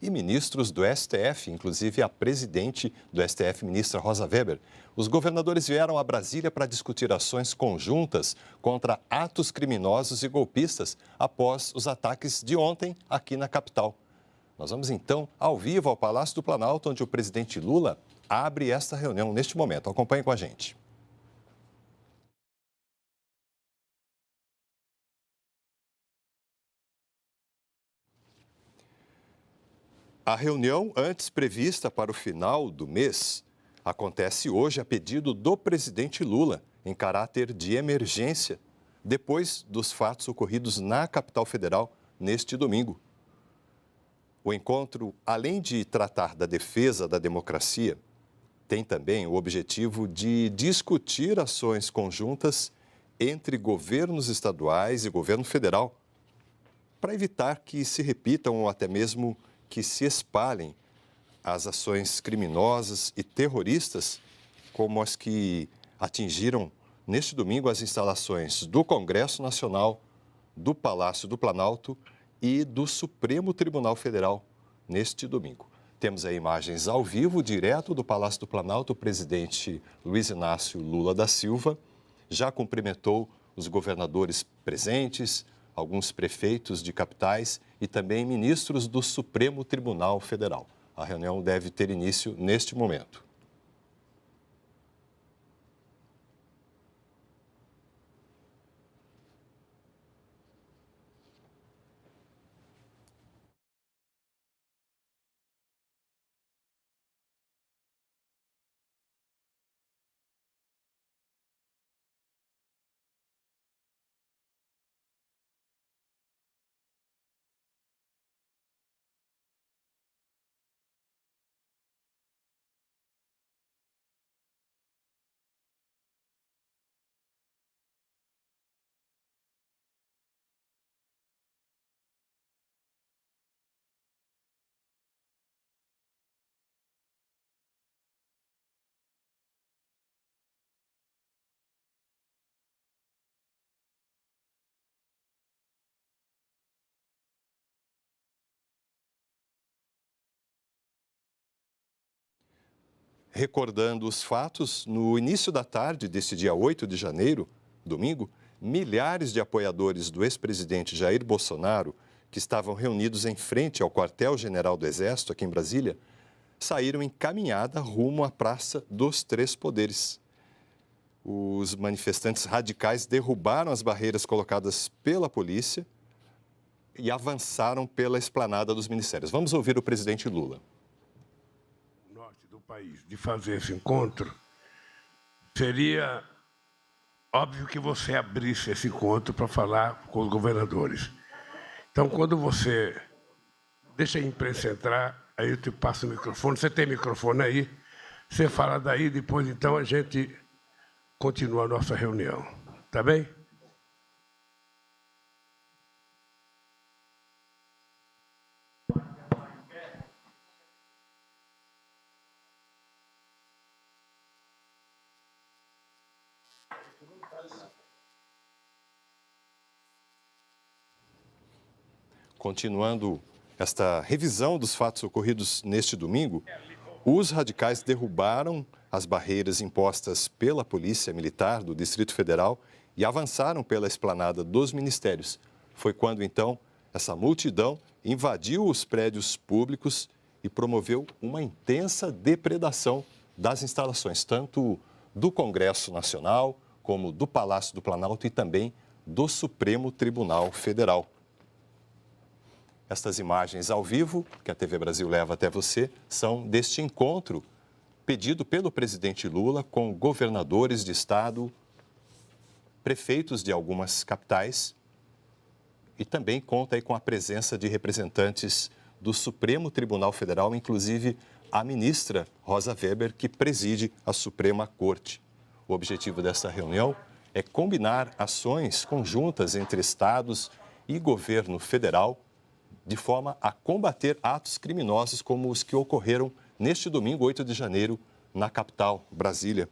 e ministros do STF, inclusive a presidente do STF, ministra Rosa Weber. Os governadores vieram a Brasília para discutir ações conjuntas contra atos criminosos e golpistas após os ataques de ontem aqui na capital. Nós vamos então ao vivo ao Palácio do Planalto, onde o presidente Lula abre esta reunião neste momento. Acompanhe com a gente. A reunião, antes prevista para o final do mês, acontece hoje a pedido do presidente Lula, em caráter de emergência, depois dos fatos ocorridos na capital federal neste domingo. O encontro, além de tratar da defesa da democracia, tem também o objetivo de discutir ações conjuntas entre governos estaduais e governo federal, para evitar que se repitam ou até mesmo que se espalhem as ações criminosas e terroristas, como as que atingiram neste domingo as instalações do Congresso Nacional, do Palácio do Planalto e do Supremo Tribunal Federal neste domingo. Temos aí imagens ao vivo, direto do Palácio do Planalto. O presidente Luiz Inácio Lula da Silva já cumprimentou os governadores presentes, alguns prefeitos de capitais e também ministros do Supremo Tribunal Federal. A reunião deve ter início neste momento. Recordando os fatos, no início da tarde deste dia 8 de janeiro, domingo, milhares de apoiadores do ex-presidente Jair Bolsonaro, que estavam reunidos em frente ao quartel-general do Exército, aqui em Brasília, saíram em caminhada rumo à Praça dos Três Poderes. Os manifestantes radicais derrubaram as barreiras colocadas pela polícia e avançaram pela esplanada dos ministérios. Vamos ouvir o presidente Lula. País de fazer esse encontro, seria óbvio que você abrisse esse encontro para falar com os governadores. Então, quando você deixa a imprensa entrar, aí eu te passo o microfone. Você tem microfone aí? Você fala daí, depois então a gente continua a nossa reunião. Tá bem? Continuando esta revisão dos fatos ocorridos neste domingo, os radicais derrubaram as barreiras impostas pela Polícia Militar do Distrito Federal e avançaram pela esplanada dos ministérios. Foi quando, então, essa multidão invadiu os prédios públicos e promoveu uma intensa depredação das instalações, tanto do Congresso Nacional, como do Palácio do Planalto e também do Supremo Tribunal Federal. Estas imagens ao vivo, que a TV Brasil leva até você, são deste encontro pedido pelo presidente Lula com governadores de estado, prefeitos de algumas capitais e também conta aí com a presença de representantes do Supremo Tribunal Federal, inclusive a ministra Rosa Weber, que preside a Suprema Corte. O objetivo desta reunião é combinar ações conjuntas entre estados e governo federal de forma a combater atos criminosos como os que ocorreram neste domingo, 8 de janeiro, na capital, Brasília.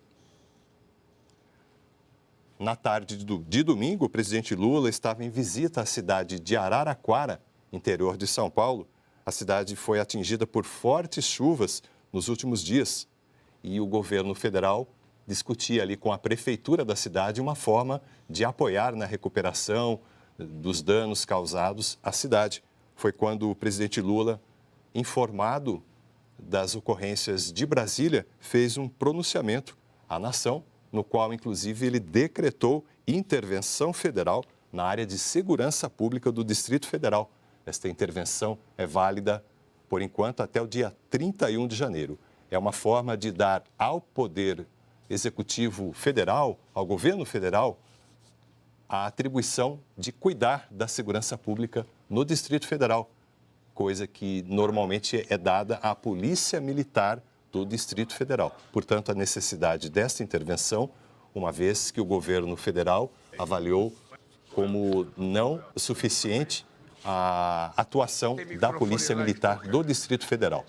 Na tarde de domingo, o presidente Lula estava em visita à cidade de Araraquara, interior de São Paulo. A cidade foi atingida por fortes chuvas nos últimos dias e o governo federal discutia ali com a prefeitura da cidade uma forma de apoiar na recuperação dos danos causados à cidade. Foi quando o presidente Lula, informado das ocorrências de Brasília, fez um pronunciamento à nação, no qual, inclusive, ele decretou intervenção federal na área de segurança pública do Distrito Federal. Esta intervenção é válida, por enquanto, até o dia 31 de janeiro. É uma forma de dar ao Poder Executivo Federal, ao governo federal, a atribuição de cuidar da segurança pública no Distrito Federal, coisa que normalmente é dada à Polícia Militar do Distrito Federal. Portanto, a necessidade desta intervenção, uma vez que o governo federal avaliou como não suficiente a atuação da Polícia Militar do Distrito Federal.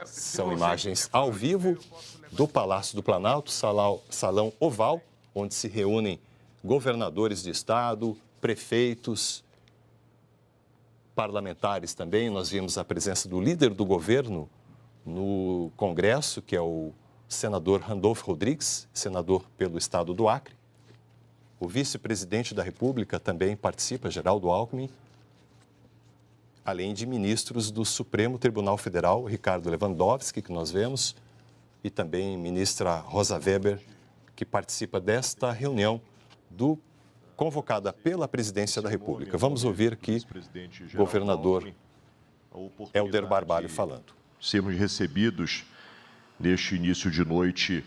São imagens ao vivo do Palácio do Planalto, salão oval, onde se reúnem governadores de estado, prefeitos, parlamentares também. Nós vimos a presença do líder do governo no Congresso, que é o senador Randolfo Rodrigues, senador pelo estado do Acre. O vice-presidente da República também participa, Geraldo Alckmin, além de ministros do Supremo Tribunal Federal, Ricardo Lewandowski, que nós vemos, e também ministra Rosa Weber, que participa desta reunião convocada pela Presidência da República. Vamos ouvir aqui o governador Helder Barbalho falando. Sermos recebidos neste início de noite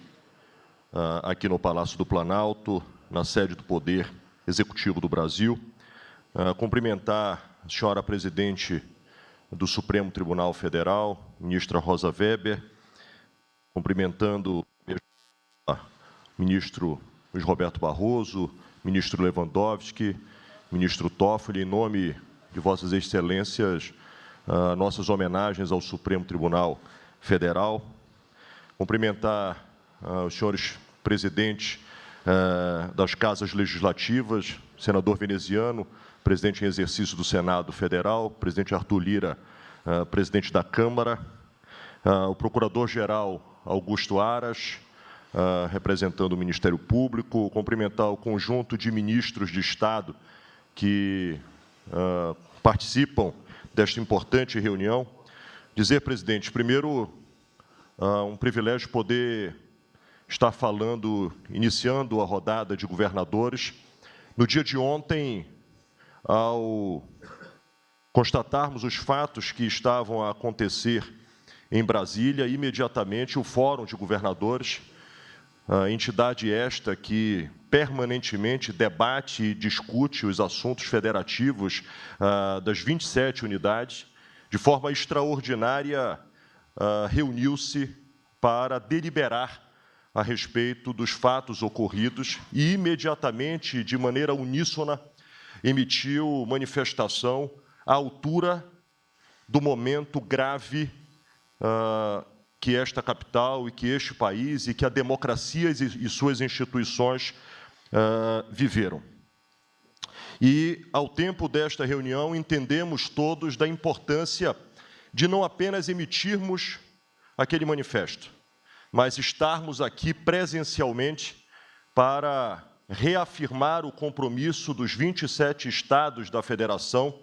aqui no Palácio do Planalto, na sede do Poder Executivo do Brasil. Cumprimentar a senhora presidente do Supremo Tribunal Federal, ministra Rosa Weber, cumprimentando o ministro Luiz Roberto Barroso, ministro Lewandowski, ministro Toffoli, em nome de vossas excelências, nossas homenagens ao Supremo Tribunal Federal. Cumprimentar os senhores presidentes das casas legislativas, senador veneziano, presidente em exercício do Senado Federal, presidente Arthur Lira, presidente da Câmara, o procurador-geral Augusto Aras, representando o Ministério Público, cumprimentar o conjunto de ministros de Estado que participam desta importante reunião. Dizer, presidente, primeiro, um privilégio poder estar falando, iniciando a rodada de governadores. No dia de ontem, ao constatarmos os fatos que estavam a acontecer em Brasília, imediatamente o Fórum de Governadores, a entidade esta que permanentemente debate e discute os assuntos federativos das 27 unidades, de forma extraordinária, reuniu-se para deliberar a respeito dos fatos ocorridos e, imediatamente, de maneira uníssona, emitiu manifestação à altura do momento grave que esta capital e que este país e que a democracia e suas instituições viveram. E, ao tempo desta reunião, entendemos todos da importância de não apenas emitirmos aquele manifesto, mas estarmos aqui presencialmente para reafirmar o compromisso dos 27 estados da federação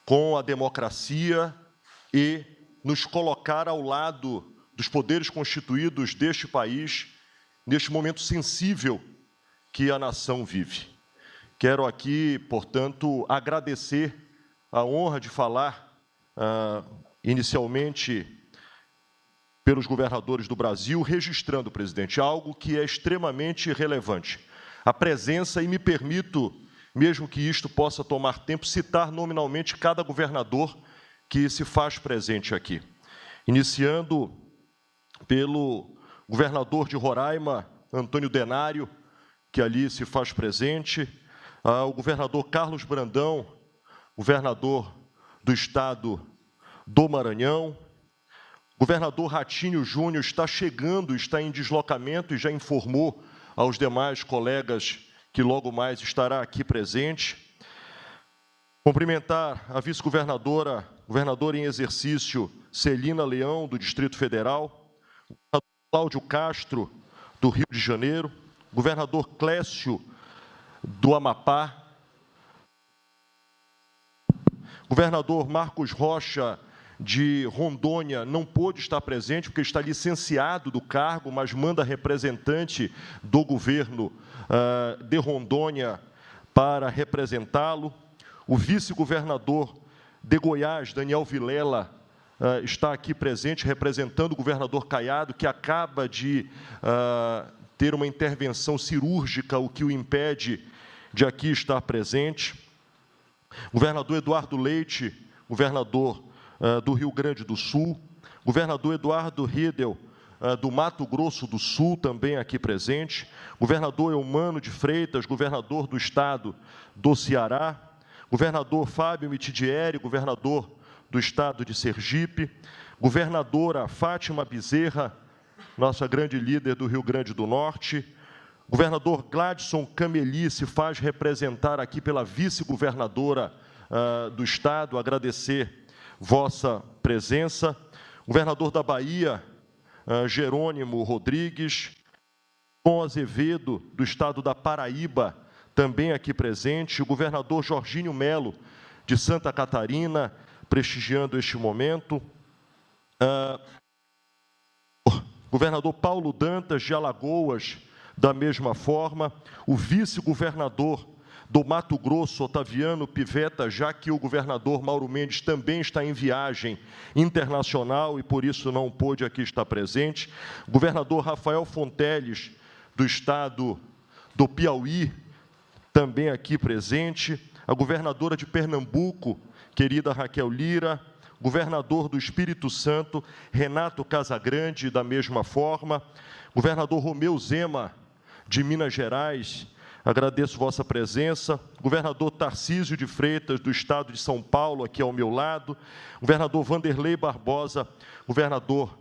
com a democracia e nos colocar ao lado dos poderes constituídos deste país, neste momento sensível que a nação vive. Quero aqui, portanto, agradecer a honra de falar, inicialmente, pelos governadores do Brasil, registrando, presidente, algo que é extremamente relevante. A presença, e me permito, mesmo que isto possa tomar tempo, citar nominalmente cada governador que se faz presente aqui. Iniciando pelo governador de Roraima, Antônio Denário, que ali se faz presente, o governador Carlos Brandão, governador do estado do Maranhão, governador Ratinho Júnior está chegando, está em deslocamento e já informou aos demais colegas que logo mais estará aqui presente. Cumprimentar a vice-governadora, governadora em exercício, Celina Leão, do Distrito Federal, o governador Cláudio Castro, do Rio de Janeiro, o governador Clécio, do Amapá, o governador Marcos Rocha, de Rondônia, não pôde estar presente, porque está licenciado do cargo, mas manda representante do governo de Rondônia para representá-lo. O vice-governador de Goiás, Daniel Vilela, está aqui presente, representando o governador Caiado, que acaba de ter uma intervenção cirúrgica, o que o impede de aqui estar presente. O governador Eduardo Leite, governador do Rio Grande do Sul, governador Eduardo Riedel, do Mato Grosso do Sul, também aqui presente, governador Eumano de Freitas, governador do estado do Ceará, governador Fábio Mitidieri, governador do estado de Sergipe, governadora Fátima Bezerra, nossa grande líder do Rio Grande do Norte, governador Gladson Cameli se faz representar aqui pela vice-governadora do estado, agradecer vossa presença, governador da Bahia, Jerônimo Rodrigues, Tom Azevedo, do estado da Paraíba, também aqui presente, o governador Jorginho Melo, de Santa Catarina, prestigiando este momento, governador Paulo Dantas, de Alagoas, da mesma forma, o vice-governador do Mato Grosso, Otaviano Pivetta, já que o governador Mauro Mendes também está em viagem internacional e, por isso, não pôde aqui estar presente. O governador Rafael Fonteles, do estado do Piauí, também aqui presente. A governadora de Pernambuco, querida Raquel Lira. Governador do Espírito Santo, Renato Casagrande, da mesma forma. Governador Romeu Zema, de Minas Gerais, agradeço vossa presença. Governador Tarcísio de Freitas, do estado de São Paulo, aqui ao meu lado. Governador Vanderlei Barbosa, governador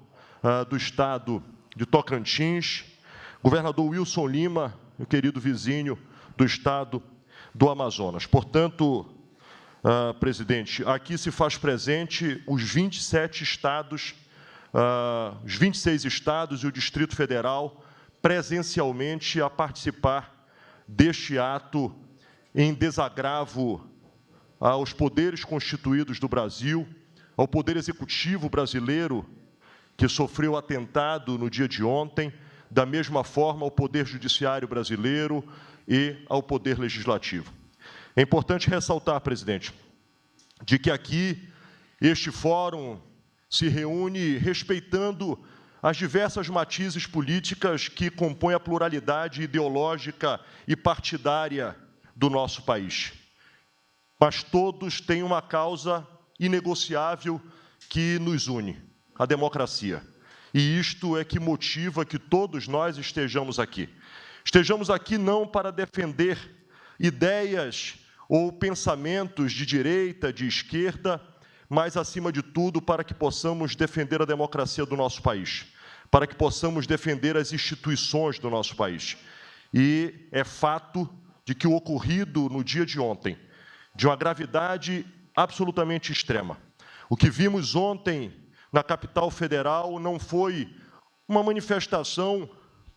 do estado de Tocantins. Governador Wilson Lima, meu querido vizinho do estado do Amazonas. Portanto, presidente, aqui se faz presente os 27 estados, os 26 estados e o Distrito Federal presencialmente a participar deste ato em desagravo aos poderes constituídos do Brasil, ao Poder Executivo brasileiro, que sofreu atentado no dia de ontem, da mesma forma ao Poder Judiciário brasileiro e ao Poder Legislativo. É importante ressaltar, presidente, de que aqui este fórum se reúne respeitando as diversas matizes políticas que compõem a pluralidade ideológica e partidária do nosso país. Mas todos têm uma causa inegociável que nos une, a democracia. E isto é que motiva que todos nós estejamos aqui. Estejamos aqui não para defender ideias ou pensamentos de direita, de esquerda, mas, acima de tudo, para que possamos defender a democracia do nosso país, para que possamos defender as instituições do nosso país. E é fato de que o ocorrido no dia de ontem, de uma gravidade absolutamente extrema. O que vimos ontem na capital federal não foi uma manifestação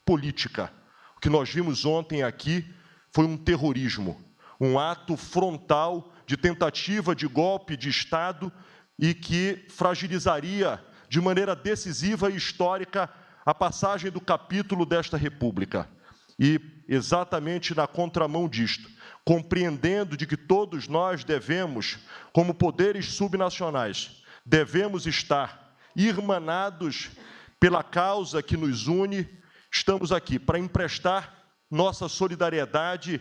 política. O que nós vimos ontem aqui foi um terrorismo, um ato frontal de tentativa de golpe de Estado e que fragilizaria de maneira decisiva e histórica a passagem do capítulo desta República. E, exatamente na contramão disto, compreendendo de que todos nós devemos, como poderes subnacionais, devemos estar irmanados pela causa que nos une, estamos aqui para emprestar nossa solidariedade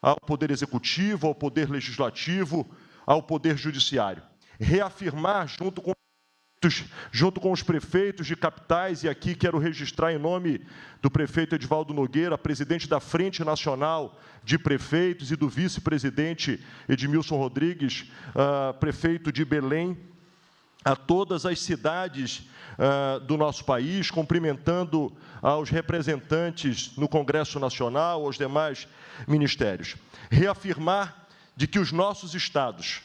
ao Poder Executivo, ao Poder Legislativo, ao Poder Judiciário. Reafirmar, junto com os prefeitos de capitais, e aqui quero registrar em nome do prefeito Edivaldo Nogueira, presidente da Frente Nacional de Prefeitos, e do vice-presidente Edmilson Rodrigues, prefeito de Belém, a todas as cidades do nosso país, cumprimentando aos representantes no Congresso Nacional, aos demais ministérios. Reafirmar de que os nossos estados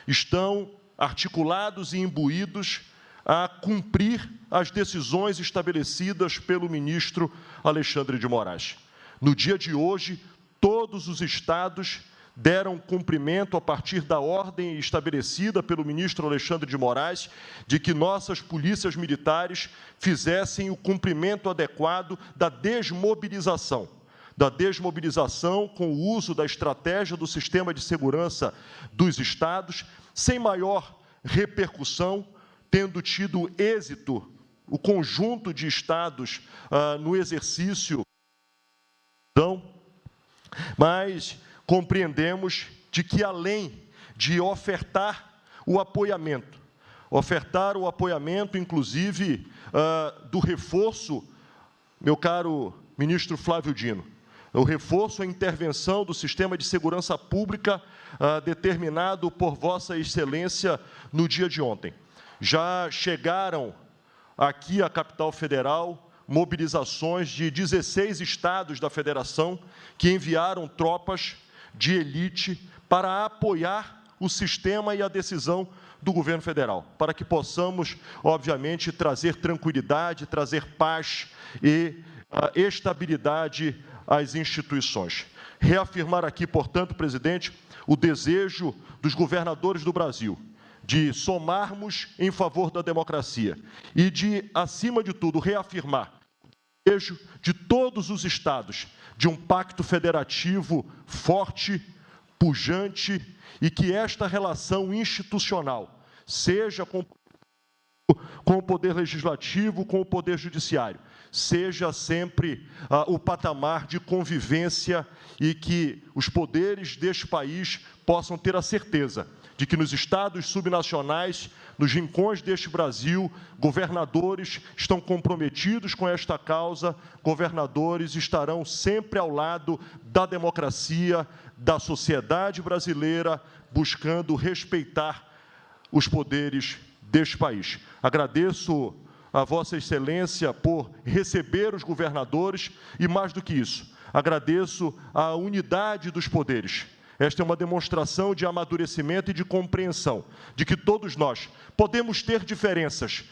estão articulados e imbuídos a cumprir as decisões estabelecidas pelo ministro Alexandre de Moraes. No dia de hoje, todos os estados deram cumprimento a partir da ordem estabelecida pelo ministro Alexandre de Moraes de que nossas polícias militares fizessem o cumprimento adequado da desmobilização com o uso da estratégia do sistema de segurança dos estados, sem maior repercussão, tendo tido êxito o conjunto de estados no exercício, mas compreendemos de que, além de ofertar o apoiamento, inclusive, do reforço, meu caro ministro Flávio Dino, o reforço à intervenção do sistema de segurança pública determinado por Vossa Excelência no dia de ontem. Já chegaram aqui à capital federal mobilizações de 16 estados da federação que enviaram tropas de elite para apoiar o sistema e a decisão do governo federal, para que possamos, obviamente, trazer tranquilidade, trazer paz e estabilidade às instituições. Reafirmar aqui, portanto, presidente, o desejo dos governadores do Brasil de somarmos em favor da democracia e de, acima de tudo, reafirmar o desejo de todos os estados de um pacto federativo forte, pujante, e que esta relação institucional seja com o poder legislativo, com o poder judiciário, seja sempre o patamar de convivência e que os poderes deste país possam ter a certeza de que nos estados subnacionais, nos rincões deste Brasil, governadores estão comprometidos com esta causa, governadores estarão sempre ao lado da democracia, da sociedade brasileira, buscando respeitar os poderes deste país. Agradeço a Vossa Excelência por receber os governadores e, mais do que isso, agradeço a unidade dos poderes. Esta é uma demonstração de amadurecimento e de compreensão, de que todos nós podemos ter diferenças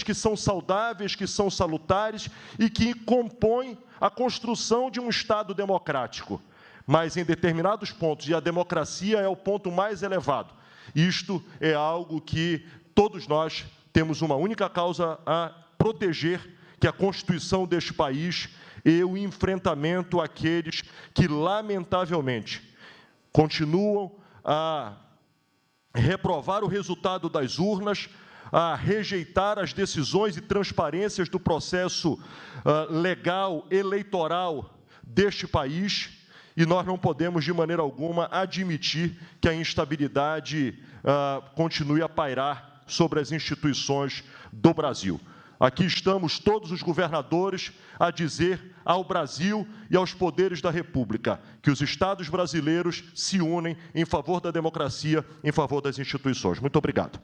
que são saudáveis, que são salutares e que compõem a construção de um Estado democrático. Mas, em determinados pontos, e a democracia é o ponto mais elevado, isto é algo que todos nós temos uma única causa a proteger, que é a Constituição deste país e o enfrentamento àqueles que, lamentavelmente, continuam a reprovar o resultado das urnas, a rejeitar as decisões e transparências do processo legal, eleitoral deste país, e nós não podemos, de maneira alguma, admitir que a instabilidade continue a pairar sobre as instituições do Brasil. Aqui estamos todos os governadores a dizer ao Brasil e aos poderes da República que os estados brasileiros se unem em favor da democracia, em favor das instituições. Muito obrigado.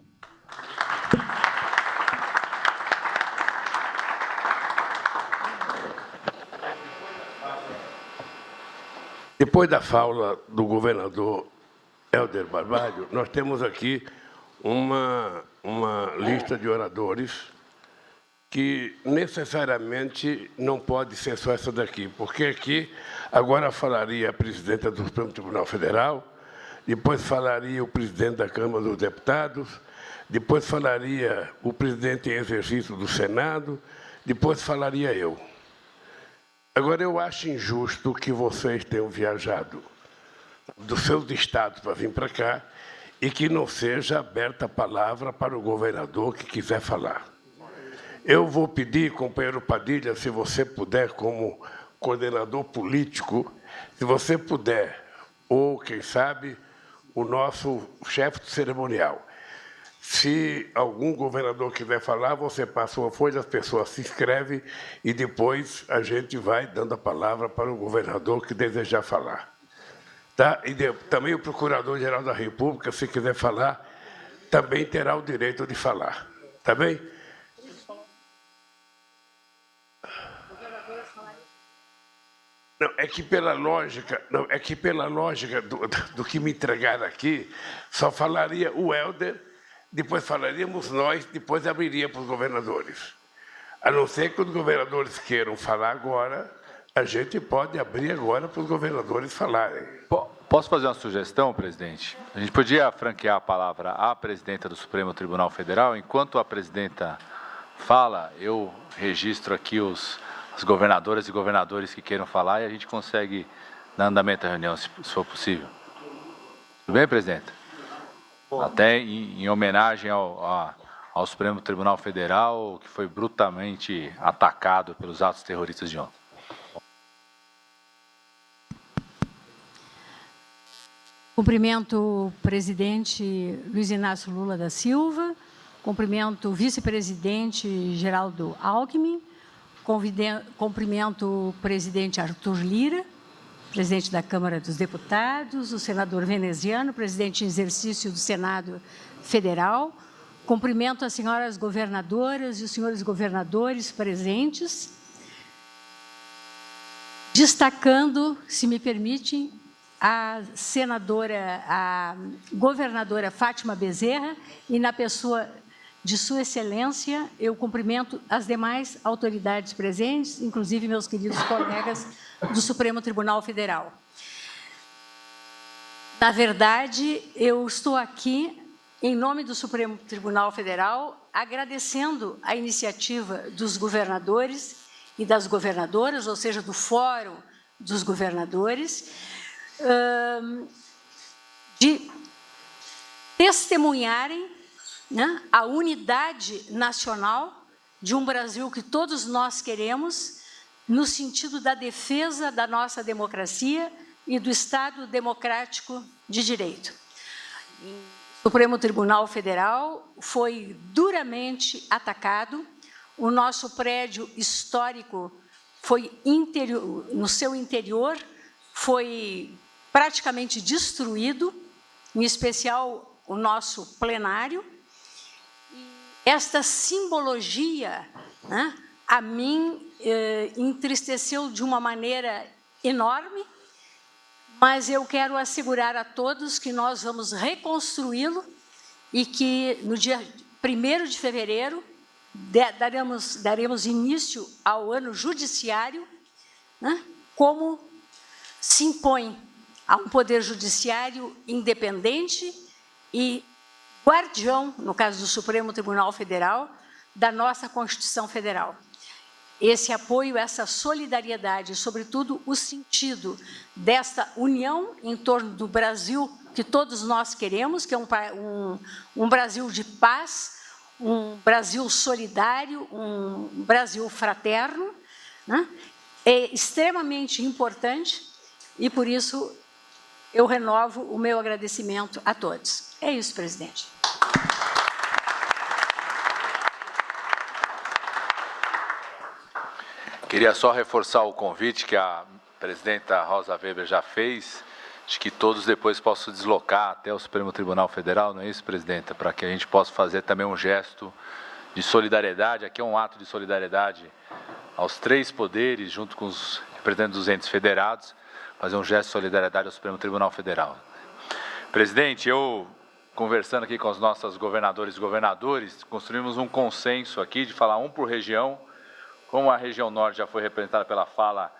Depois da fala do governador Helder Barbalho, nós temos aqui uma lista de oradores que necessariamente não pode ser só essa daqui, porque aqui agora falaria a presidenta do Supremo Tribunal Federal, depois falaria o presidente da Câmara dos Deputados, depois falaria o presidente em exercício do Senado, depois falaria eu. Agora, eu acho injusto que vocês tenham viajado dos seus estados para vir para cá e que não seja aberta a palavra para o governador que quiser falar. Eu vou pedir, companheiro Padilha, se você puder, como coordenador político, se você puder, ou, quem sabe, o nosso chefe de cerimonial. Se algum governador quiser falar, você passa uma folha, as pessoas se inscrevem e depois a gente vai dando a palavra para o governador que desejar falar. Tá? E também o Procurador-Geral da República, se quiser falar, também terá o direito de falar. Tá bem? Não, é que pela lógica, do que me entregaram aqui, só falaria o Helder, depois falaríamos nós, depois abriria para os governadores. A não ser que os governadores queiram falar agora, a gente pode abrir agora para os governadores falarem. Posso fazer uma sugestão, presidente? A gente podia franquear a palavra à presidenta do Supremo Tribunal Federal. Enquanto a presidenta fala, eu registro aqui as governadoras e governadores que queiram falar e a gente consegue dar andamento à reunião, se for possível. Tudo bem, presidenta? Até em homenagem ao Supremo Tribunal Federal, que foi brutalmente atacado pelos atos terroristas de ontem. Cumprimento o presidente Luiz Inácio Lula da Silva, cumprimento o vice-presidente Geraldo Alckmin, cumprimento o presidente Arthur Lira, presidente da Câmara dos Deputados, o senador veneziano, presidente em exercício do Senado Federal, cumprimento as senhoras governadoras e os senhores governadores presentes, destacando, se me permitem, a governadora Fátima Bezerra e, na pessoa de Sua Excelência, eu cumprimento as demais autoridades presentes, inclusive meus queridos colegas do Supremo Tribunal Federal. Na verdade, eu estou aqui, em nome do Supremo Tribunal Federal, agradecendo a iniciativa dos governadores e das governadoras, ou seja, do Fórum dos Governadores, de testemunharem, né, a unidade nacional de um Brasil que todos nós queremos, no sentido da defesa da nossa democracia e do Estado democrático de direito. O Supremo Tribunal Federal foi duramente atacado, o nosso prédio histórico foi no seu interior, foi praticamente destruído, em especial o nosso plenário. Esta simbologia, né, a mim entristeceu de uma maneira enorme, mas eu quero assegurar a todos que nós vamos reconstruí-lo e que no dia 1º de fevereiro daremos início ao ano judiciário, né, como se impõe a um poder judiciário independente e guardião, no caso do Supremo Tribunal Federal, da nossa Constituição Federal. Esse apoio, essa solidariedade, sobretudo o sentido desta união em torno do Brasil que todos nós queremos, que é um Brasil de paz, um Brasil solidário, um Brasil fraterno, né, é extremamente importante e, por isso, eu renovo o meu agradecimento a todos. É isso, presidente. Queria só reforçar o convite que a presidenta Rosa Weber já fez, de que todos depois possam deslocar até o Supremo Tribunal Federal, não é isso, presidenta? Para que a gente possa fazer também um gesto de solidariedade. Aqui é um ato de solidariedade aos 3 poderes, junto com os representantes dos entes federados, fazer um gesto de solidariedade ao Supremo Tribunal Federal. Presidente, eu, conversando aqui com os nossos governadores e governadores, construímos um consenso aqui de falar um por região. Como a região norte já foi representada pela fala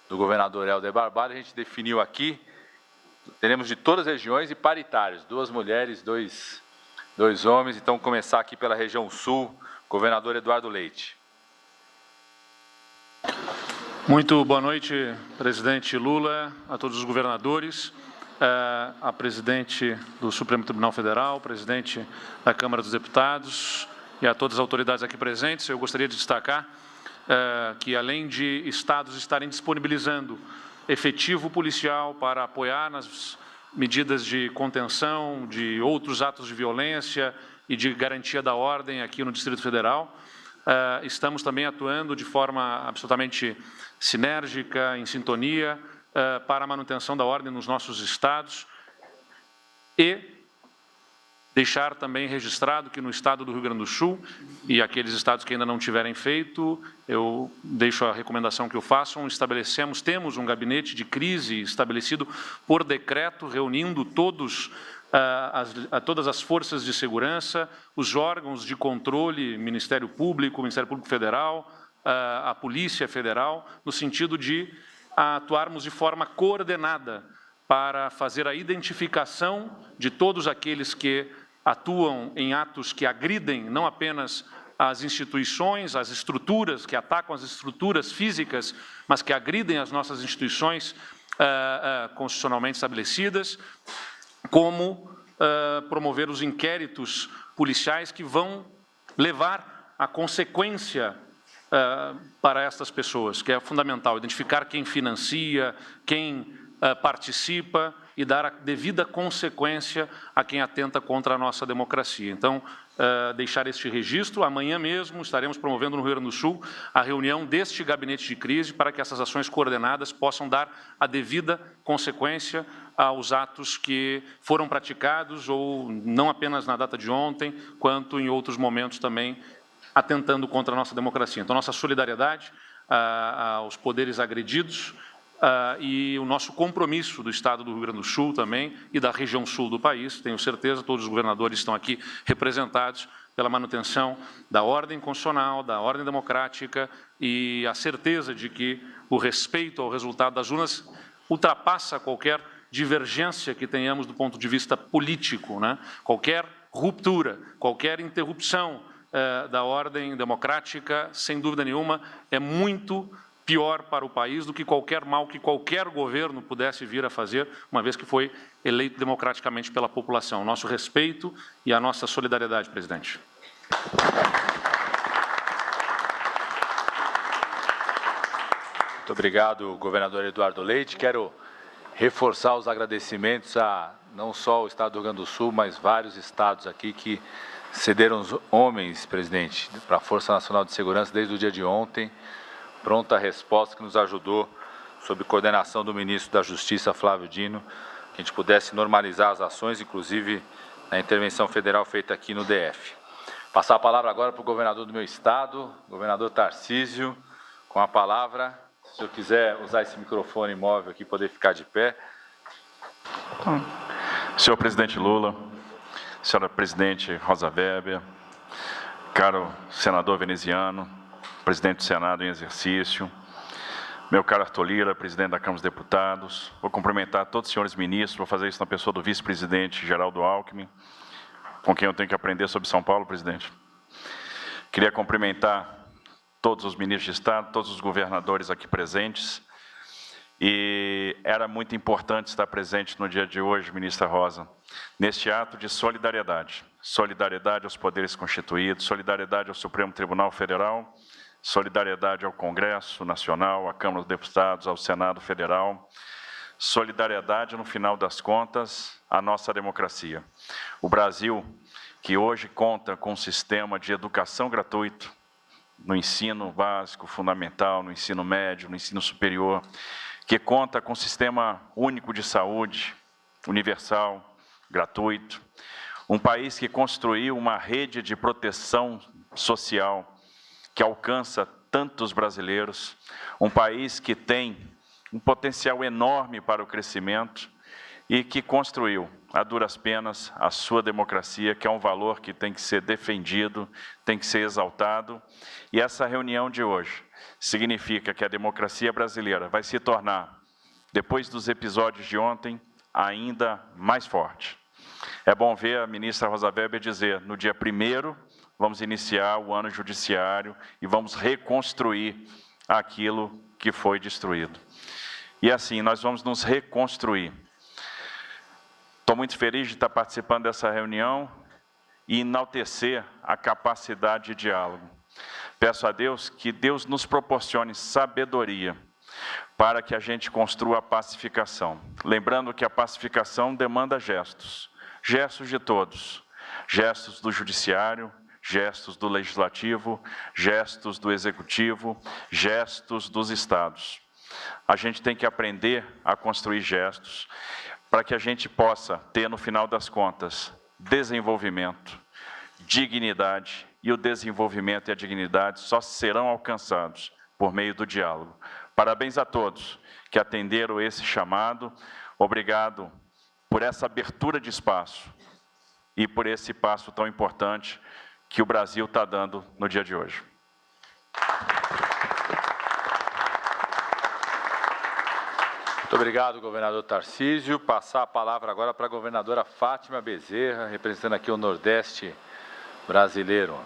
do governador Helder Barbalho, a gente definiu aqui, teremos de todas as regiões e paritários, 2 mulheres, 2 homens. Então, começar aqui pela região sul, governador Eduardo Leite. Muito boa noite, presidente Lula, a todos os governadores, a presidente do Supremo Tribunal Federal, presidente da Câmara dos Deputados e a todas as autoridades aqui presentes. Eu gostaria de destacar que, além de estados estarem disponibilizando efetivo policial para apoiar nas medidas de contenção de outros atos de violência e de garantia da ordem aqui no Distrito Federal, estamos também atuando de forma absolutamente sinérgica, em sintonia, para a manutenção da ordem nos nossos estados e Deixar também registrado que no estado do Rio Grande do Sul, e aqueles estados que ainda não tiverem feito, eu deixo a recomendação que o façam, temos um gabinete de crise estabelecido por decreto, reunindo todas as forças de segurança, os órgãos de controle, Ministério Público Federal, a Polícia Federal, no sentido de atuarmos de forma coordenada para fazer a identificação de todos aqueles que atuam em atos que agridem não apenas as instituições, as estruturas, que atacam as estruturas físicas, mas que agridem as nossas instituições constitucionalmente estabelecidas, como promover os inquéritos policiais que vão levar à consequência para estas pessoas, que é fundamental, identificar quem financia, quem participa e dar a devida consequência a quem atenta contra a nossa democracia. Então, deixar este registro. Amanhã mesmo estaremos promovendo no Rio Grande do Sul a reunião deste gabinete de crise para que essas ações coordenadas possam dar a devida consequência aos atos que foram praticados, ou não apenas na data de ontem, quanto em outros momentos também atentando contra a nossa democracia. Então, nossa solidariedade aos poderes agredidos, e o nosso compromisso do Estado do Rio Grande do Sul também e da região sul do país, tenho certeza, todos os governadores estão aqui representados pela manutenção da ordem constitucional, da ordem democrática e a certeza de que o respeito ao resultado das urnas ultrapassa qualquer divergência que tenhamos do ponto de vista político, né? Qualquer ruptura, qualquer interrupção da ordem democrática, sem dúvida nenhuma, é muito pior para o país do que qualquer mal que qualquer governo pudesse vir a fazer, uma vez que foi eleito democraticamente pela população. Nosso respeito e a nossa solidariedade, presidente. Muito obrigado, governador Eduardo Leite. Quero reforçar os agradecimentos a não só o estado do Rio Grande do Sul, mas vários estados aqui que cederam os homens, presidente, para a Força Nacional de Segurança desde o dia de ontem. Pronta resposta que nos ajudou, sob coordenação do ministro da Justiça, Flávio Dino, que a gente pudesse normalizar as ações, inclusive na intervenção federal feita aqui no DF. Passar a palavra agora para o governador do meu estado, governador Tarcísio, com a palavra. Se eu quiser usar esse microfone móvel aqui, poder ficar de pé. Senhor presidente Lula, senhora presidente Rosa Weber, caro senador veneziano, presidente do Senado em exercício, meu caro Arthur Lira, presidente da Câmara dos Deputados, vou cumprimentar todos os senhores ministros, vou fazer isso na pessoa do vice-presidente Geraldo Alckmin, com quem eu tenho que aprender sobre São Paulo, presidente. Queria cumprimentar todos os ministros de Estado, todos os governadores aqui presentes, e era muito importante estar presente no dia de hoje, ministra Rosa, neste ato de solidariedade. Solidariedade aos poderes constituídos, solidariedade ao Supremo Tribunal Federal, solidariedade ao Congresso Nacional, à Câmara dos Deputados, ao Senado Federal, solidariedade, no final das contas, à nossa democracia. O Brasil, que hoje conta com um sistema de educação gratuito, no ensino básico, fundamental, no ensino médio, no ensino superior, que conta com um sistema único de saúde, universal, gratuito, um país que construiu uma rede de proteção social que alcança tantos brasileiros, um país que tem um potencial enorme para o crescimento e que construiu, a duras penas, a sua democracia, que é um valor que tem que ser defendido, tem que ser exaltado. E essa reunião de hoje significa que a democracia brasileira vai se tornar, depois dos episódios de ontem, ainda mais forte. É bom ver a ministra Rosa Weber dizer, no dia 1º, vamos iniciar o ano judiciário e vamos reconstruir aquilo que foi destruído. E assim, nós vamos nos reconstruir. Estou muito feliz de estar participando dessa reunião e enaltecer a capacidade de diálogo. Peço a Deus que Deus nos proporcione sabedoria para que a gente construa a pacificação. Lembrando que a pacificação demanda gestos, gestos de todos, gestos do judiciário, gestos do legislativo, gestos do executivo, gestos dos estados. A gente tem que aprender a construir gestos para que a gente possa ter, no final das contas, desenvolvimento, dignidade, e o desenvolvimento e a dignidade só serão alcançados por meio do diálogo. Parabéns a todos que atenderam esse chamado. Obrigado por essa abertura de espaço e por esse passo tão importante que o Brasil está dando no dia de hoje. Muito obrigado, governador Tarcísio. Passar a palavra agora para a governadora Fátima Bezerra, representando aqui o Nordeste brasileiro.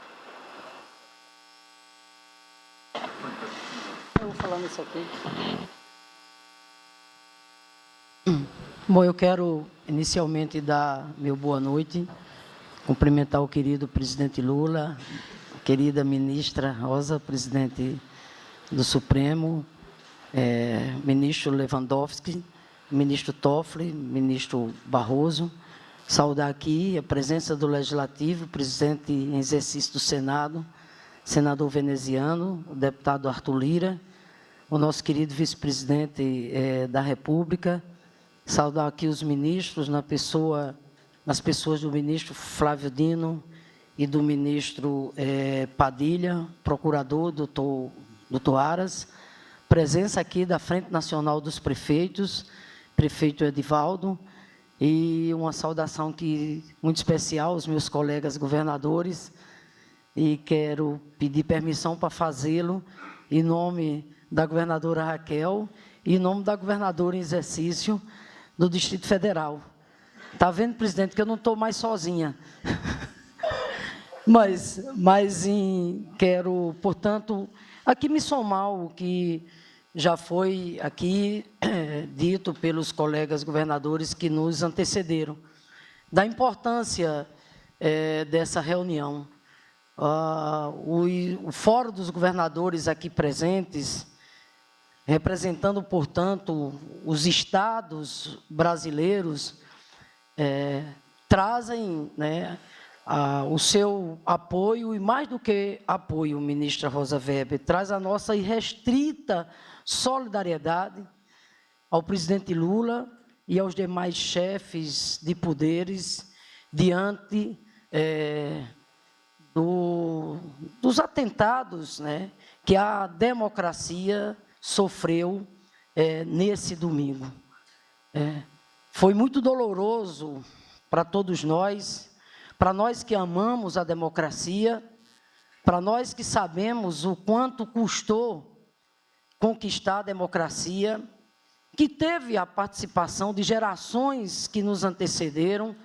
Eu vou falando isso aqui. Bom, eu quero inicialmente dar meu boa noite, cumprimentar o querido presidente Lula, a querida ministra Rosa, presidente do Supremo, ministro Lewandowski, ministro Toffoli, ministro Barroso, saudar aqui a presença do Legislativo, presidente em exercício do Senado, senador veneziano, o deputado Arthur Lira, o nosso querido vice-presidente da República, saudar aqui os ministros, nas pessoas do ministro Flávio Dino e do ministro Padilha, procurador, doutor Aras, presença aqui da Frente Nacional dos Prefeitos, prefeito Edivaldo, e uma saudação muito especial aos meus colegas governadores, e quero pedir permissão para fazê-lo em nome da governadora Raquel e em nome da governadora em exercício do Distrito Federal. Está vendo, presidente, que eu não estou mais sozinha. Quero, portanto, aqui me somar o que já foi aqui dito pelos colegas governadores que nos antecederam, da importância dessa reunião. O Fórum dos Governadores aqui presentes, representando, portanto, os estados brasileiros, trazem, né, o seu apoio, e mais do que apoio, ministra Rosa Weber, traz a nossa irrestrita solidariedade ao presidente Lula e aos demais chefes de poderes diante dos atentados, né, que a democracia sofreu nesse domingo. Foi muito doloroso para todos nós, para nós que amamos a democracia, para nós que sabemos o quanto custou conquistar a democracia, que teve a participação de gerações que nos antecederam.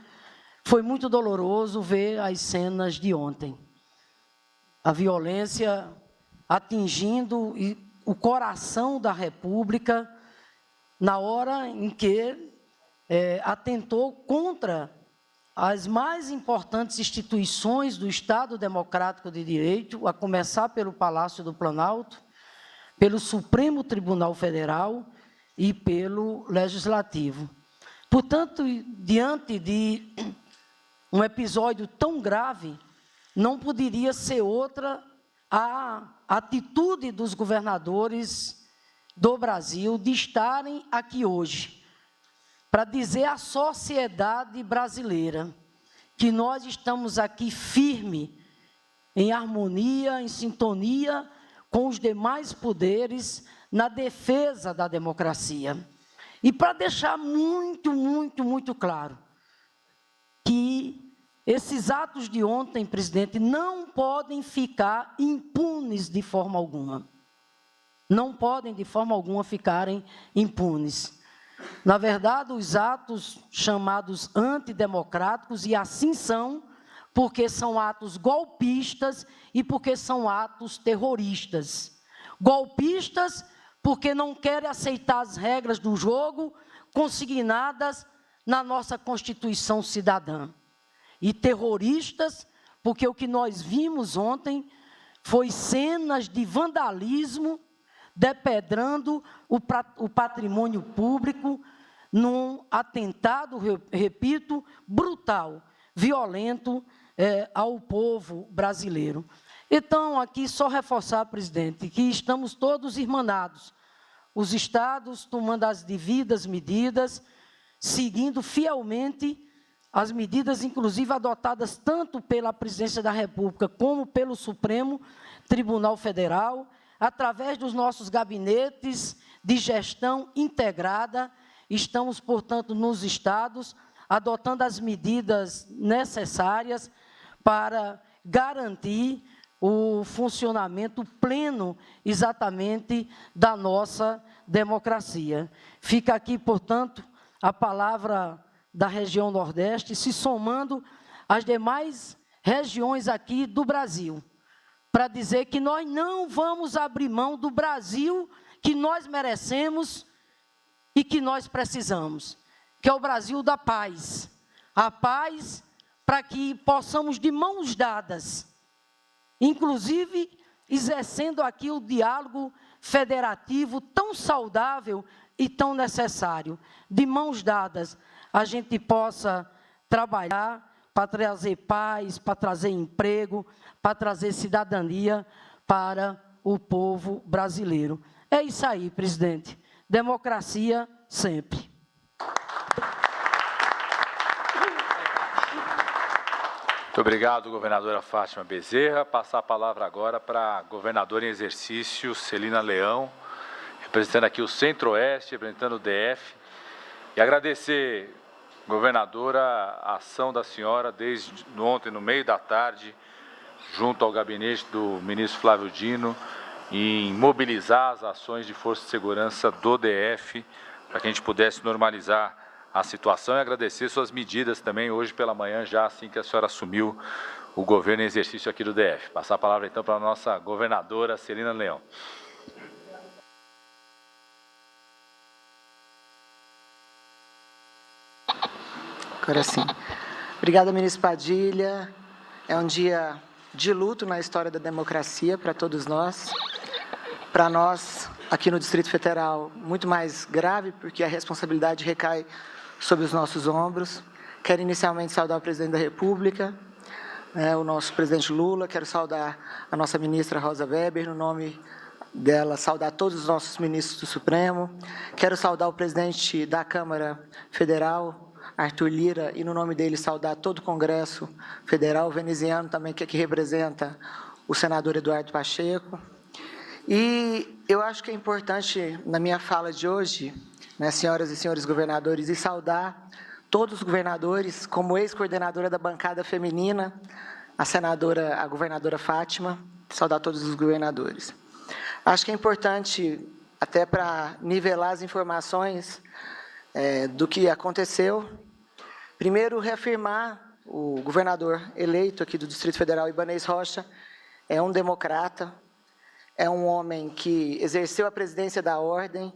Foi muito doloroso ver as cenas de ontem. A violência atingindo o coração da República na hora em que atentou contra as mais importantes instituições do Estado Democrático de Direito, a começar pelo Palácio do Planalto, pelo Supremo Tribunal Federal e pelo Legislativo. Portanto, diante de um episódio tão grave, não poderia ser outra a atitude dos governadores do Brasil de estarem aqui hoje, para dizer à sociedade brasileira que nós estamos aqui firme, em harmonia, em sintonia com os demais poderes, na defesa da democracia. E para deixar muito, muito, muito claro que esses atos de ontem, presidente, não podem ficar impunes de forma alguma. Não podem, de forma alguma, ficarem impunes. Na verdade, os atos chamados antidemocráticos, e assim são, porque são atos golpistas e porque são atos terroristas. Golpistas porque não querem aceitar as regras do jogo consignadas na nossa Constituição Cidadã. E terroristas porque o que nós vimos ontem foi cenas de vandalismo, depedrando o patrimônio público num atentado, repito, brutal, violento ao povo brasileiro. Então, aqui só reforçar, presidente, que estamos todos irmanados, os estados tomando as devidas medidas, seguindo fielmente as medidas, inclusive, adotadas tanto pela Presidência da República como pelo Supremo Tribunal Federal, através dos nossos gabinetes de gestão integrada. Estamos, portanto, nos estados, adotando as medidas necessárias para garantir o funcionamento pleno, exatamente, da nossa democracia. Fica aqui, portanto, a palavra da região Nordeste, se somando às demais regiões aqui do Brasil, para dizer que nós não vamos abrir mão do Brasil que nós merecemos e que nós precisamos, que é o Brasil da paz. A paz para que possamos, de mãos dadas, inclusive exercendo aqui o diálogo federativo tão saudável e tão necessário, de mãos dadas, a gente possa trabalhar para trazer paz, para trazer emprego, para trazer cidadania para o povo brasileiro. É isso aí, presidente. Democracia sempre. Muito obrigado, governadora Fátima Bezerra. Passar a palavra agora para a governadora em exercício, Celina Leão, representando aqui o Centro-Oeste, representando o DF. E agradecer, governadora, a ação da senhora desde ontem, no meio da tarde, junto ao gabinete do ministro Flávio Dino, em mobilizar as ações de força de segurança do DF, para que a gente pudesse normalizar a situação, e agradecer suas medidas também hoje pela manhã, já assim que a senhora assumiu o governo em exercício aqui do DF. Passar a palavra então para a nossa governadora Celina Leão. Agora sim. Obrigada, ministro Padilha. É um dia de luto na história da democracia para todos nós. Para nós, aqui no Distrito Federal, muito mais grave, porque a responsabilidade recai sobre os nossos ombros. Quero inicialmente saudar o presidente da República, o nosso presidente Lula. Quero saudar a nossa ministra Rosa Weber, no nome dela, saudar todos os nossos ministros do Supremo. Quero saudar o presidente da Câmara Federal, Arthur Lira, e no nome dele saudar todo o Congresso Federal, o veneziano também, que aqui representa o senador Eduardo Pacheco. E eu acho que é importante, na minha fala de hoje, senhoras e senhores governadores, e saudar todos os governadores, como ex-coordenadora da bancada feminina, a governadora Fátima, saudar todos os governadores. Acho que é importante, até para nivelar as informações do que aconteceu, primeiro reafirmar o governador eleito aqui do Distrito Federal, Ibanez Rocha, é um democrata, é um homem que exerceu a presidência da ordem,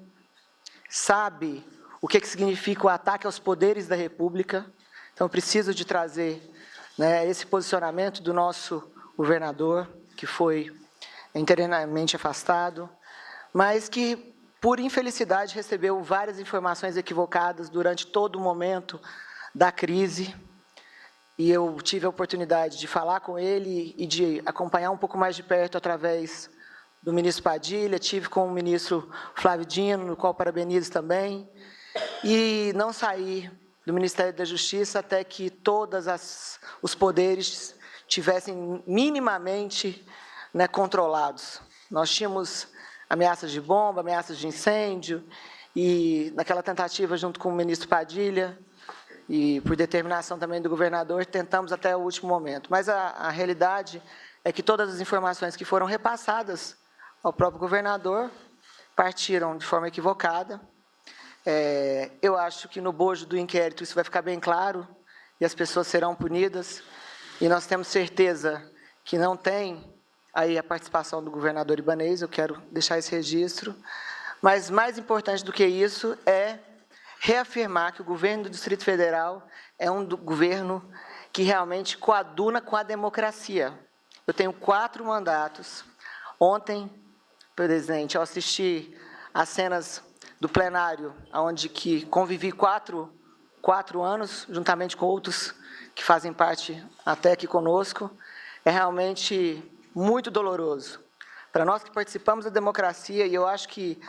sabe o que significa o ataque aos poderes da República. Então, preciso de trazer esse posicionamento do nosso governador, que foi interimamente afastado, mas que, por infelicidade, recebeu várias informações equivocadas durante todo o momento da crise. E eu tive a oportunidade de falar com ele e de acompanhar um pouco mais de perto através do ministro Padilha, tive com o ministro Flávio Dino, no qual parabenizo também, e não saí do Ministério da Justiça até que todos os poderes tivessem minimamente controlados. Nós tínhamos ameaças de bomba, ameaças de incêndio, e naquela tentativa, junto com o ministro Padilha, e por determinação também do governador, tentamos até o último momento. Mas a realidade é que todas as informações que foram repassadas ao próprio governador partiram de forma equivocada. Eu acho que no bojo do inquérito isso vai ficar bem claro e as pessoas serão punidas. E nós temos certeza que não tem aí a participação do governador Ibanez, eu quero deixar esse registro. Mas mais importante do que isso é reafirmar que o governo do Distrito Federal é um governo que realmente coaduna com a democracia. Eu tenho 4 mandatos. Ontem, presidente, eu assisti às cenas do plenário, onde que convivi 4 anos, juntamente com outros que fazem parte até aqui conosco. É realmente muito doloroso. Para nós que participamos da democracia, e eu acho que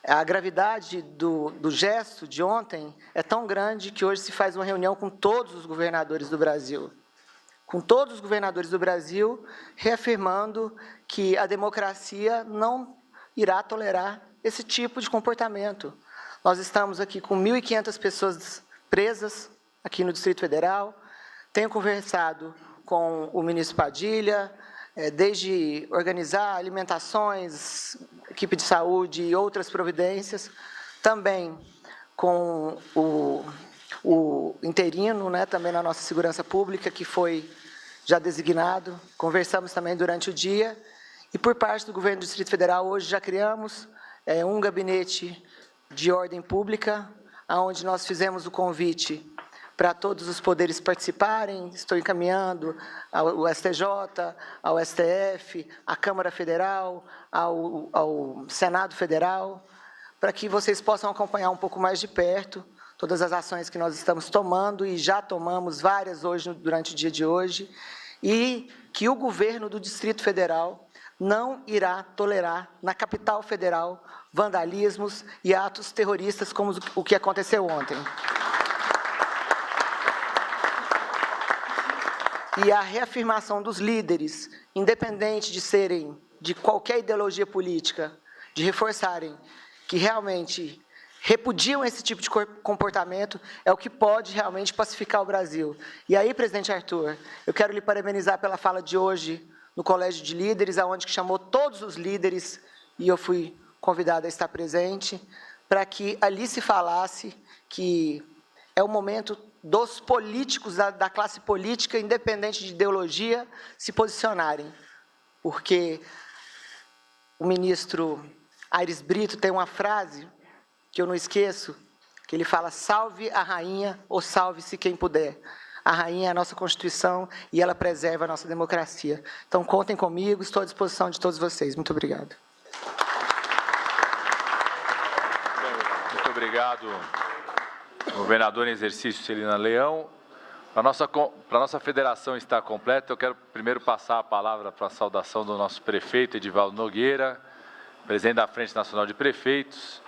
A gravidade do gesto de ontem é tão grande que hoje se faz uma reunião com todos os governadores do Brasil. Com todos os governadores do Brasil, reafirmando que a democracia não irá tolerar esse tipo de comportamento. Nós estamos aqui com 1.500 pessoas presas aqui no Distrito Federal. Tenho conversado com o ministro Padilha, desde organizar alimentações, equipe de saúde e outras providências, também com o interino, também na nossa segurança pública, que foi já designado. Conversamos também durante o dia. E, por parte do governo do Distrito Federal, hoje já criamos um gabinete de ordem pública, onde nós fizemos o convite para todos os poderes participarem. Estou encaminhando ao STJ, ao STF, à Câmara Federal, ao Senado Federal, para que vocês possam acompanhar um pouco mais de perto todas as ações que nós estamos tomando, e já tomamos várias hoje, durante o dia de hoje, e que o governo do Distrito Federal não irá tolerar, na capital federal, vandalismos e atos terroristas como o que aconteceu ontem. E a reafirmação dos líderes, independente de serem de qualquer ideologia política, de reforçarem que realmente repudiam esse tipo de comportamento, é o que pode realmente pacificar o Brasil. E aí, presidente Arthur, eu quero lhe parabenizar pela fala de hoje no Colégio de Líderes, onde chamou todos os líderes, e eu fui convidada a estar presente, para que ali se falasse que é o momento dos políticos, da classe política, independente de ideologia, se posicionarem. Porque o ministro Aires Brito tem uma frase que eu não esqueço, que ele fala: salve a rainha ou salve-se quem puder. A rainha é a nossa Constituição e ela preserva a nossa democracia. Então, contem comigo, estou à disposição de todos vocês. Muito obrigado. Muito obrigado, governador em exercício Celina Leão. Para a nossa federação estar completa, eu quero primeiro passar a palavra para a saudação do nosso prefeito, Edivaldo Nogueira, presidente da Frente Nacional de Prefeitos.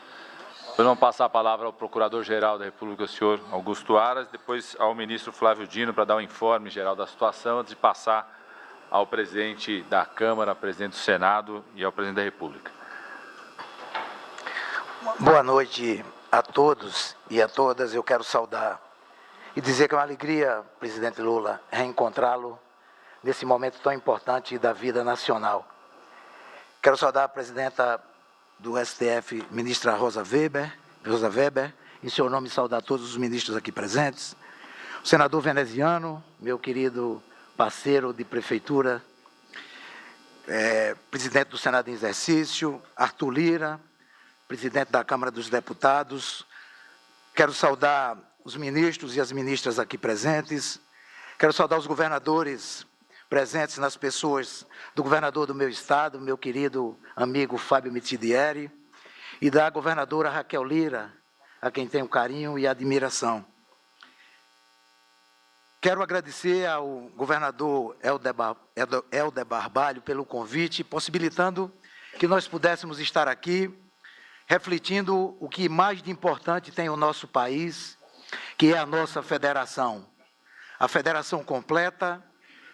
Depois vamos passar a palavra ao Procurador-Geral da República, o senhor Augusto Aras, depois ao ministro Flávio Dino, para dar um informe geral da situação, antes de passar ao presidente da Câmara, ao presidente do Senado e ao presidente da República. Boa noite a todos e a todas. Eu quero saudar e dizer que é uma alegria, presidente Lula, reencontrá-lo nesse momento tão importante da vida nacional. Quero saudar a presidenta do STF, ministra Rosa Weber, em seu nome saudar todos os ministros aqui presentes, o senador veneziano, meu querido parceiro de prefeitura, presidente do Senado em exercício, Arthur Lira, presidente da Câmara dos Deputados. Quero saudar os ministros e as ministras aqui presentes, quero saudar os governadores presentes, nas pessoas do governador do meu estado, meu querido amigo Fábio Mitidieri, e da governadora Raquel Lira, a quem tenho carinho e admiração. Quero agradecer ao governador Helder Barbalho pelo convite, possibilitando que nós pudéssemos estar aqui, refletindo o que mais de importante tem o nosso país, que é a nossa federação. A federação completa,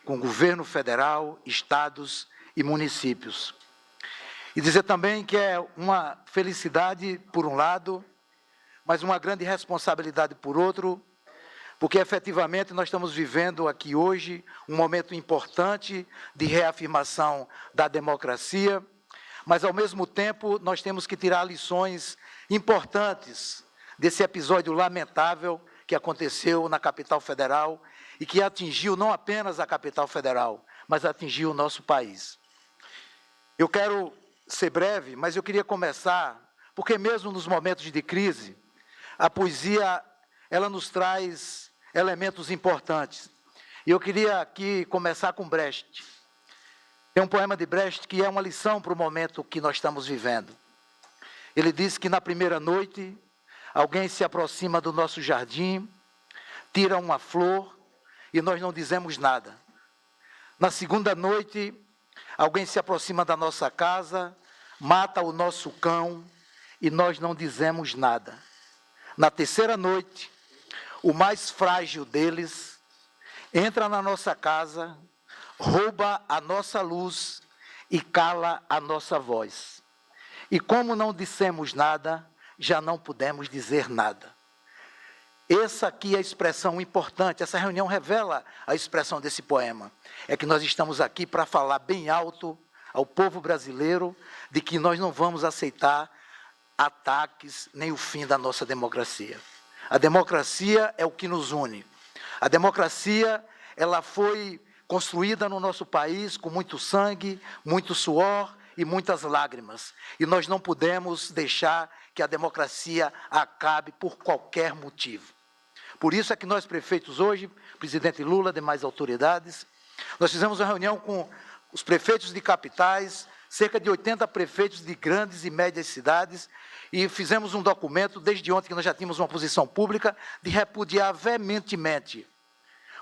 com governo federal, estados e municípios. E dizer também que é uma felicidade, por um lado, mas uma grande responsabilidade, por outro, porque, efetivamente, nós estamos vivendo aqui hoje um momento importante de reafirmação da democracia, mas, ao mesmo tempo, nós temos que tirar lições importantes desse episódio lamentável que aconteceu na capital federal e que atingiu não apenas a capital federal, mas atingiu o nosso país. Eu quero ser breve, mas eu queria começar, porque mesmo nos momentos de crise, a poesia, ela nos traz elementos importantes. E eu queria aqui começar com Brecht. Tem um poema de Brecht que é uma lição para o momento que nós estamos vivendo. Ele diz que na primeira noite, alguém se aproxima do nosso jardim, tira uma flor e nós não dizemos nada. Na segunda noite, alguém se aproxima da nossa casa, mata o nosso cão e nós não dizemos nada. Na terceira noite, o mais frágil deles entra na nossa casa, rouba a nossa luz e cala a nossa voz. E como não dissemos nada, já não pudemos dizer nada. Essa aqui é a expressão importante, essa reunião revela a expressão desse poema. É que nós estamos aqui para falar bem alto ao povo brasileiro de que nós não vamos aceitar ataques nem o fim da nossa democracia. A democracia é o que nos une. A democracia, ela foi construída no nosso país com muito sangue, muito suor e muitas lágrimas. E nós não podemos deixar que a democracia acabe por qualquer motivo. Por isso é que nós, prefeitos hoje, presidente Lula, demais autoridades, nós fizemos uma reunião com os prefeitos de capitais, cerca de 80 prefeitos de grandes e médias cidades, e fizemos um documento, desde ontem que nós já tínhamos uma posição pública, de repudiar veementemente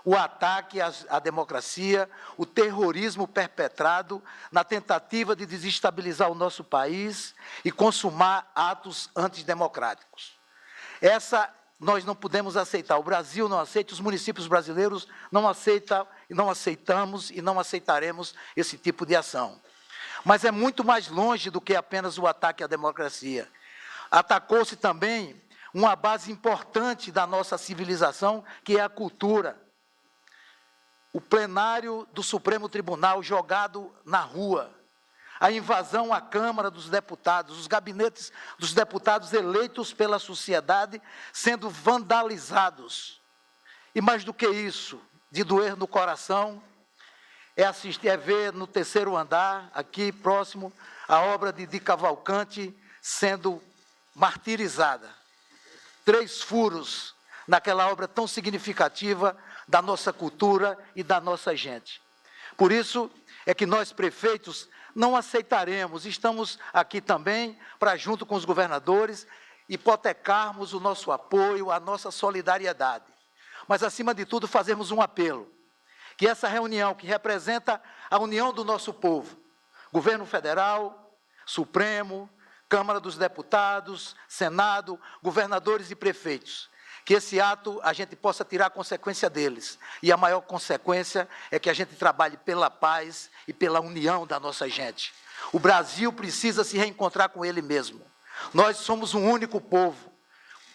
o ataque à democracia, o terrorismo perpetrado na tentativa de desestabilizar o nosso país e consumar atos antidemocráticos. Essa nós não podemos aceitar, o Brasil não aceita, os municípios brasileiros não aceitam, e não aceitamos e não aceitaremos esse tipo de ação. Mas é muito mais longe do que apenas o ataque à democracia. Atacou-se também uma base importante da nossa civilização, que é a cultura. O plenário do Supremo Tribunal jogado na rua, a invasão à Câmara dos Deputados, os gabinetes dos deputados eleitos pela sociedade sendo vandalizados. E mais do que isso, de doer no coração, é ver no terceiro andar, aqui próximo, a obra de Cavalcante sendo martirizada. 3 furos naquela obra tão significativa da nossa cultura e da nossa gente. Por isso é que nós, prefeitos, não aceitaremos, estamos aqui também para, junto com os governadores, hipotecarmos o nosso apoio, a nossa solidariedade. Mas, acima de tudo, fazermos um apelo, que essa reunião, que representa a união do nosso povo, governo federal, Supremo, Câmara dos Deputados, Senado, governadores e prefeitos, que esse ato a gente possa tirar a consequência deles. E a maior consequência é que a gente trabalhe pela paz e pela união da nossa gente. O Brasil precisa se reencontrar com ele mesmo. Nós somos um único povo,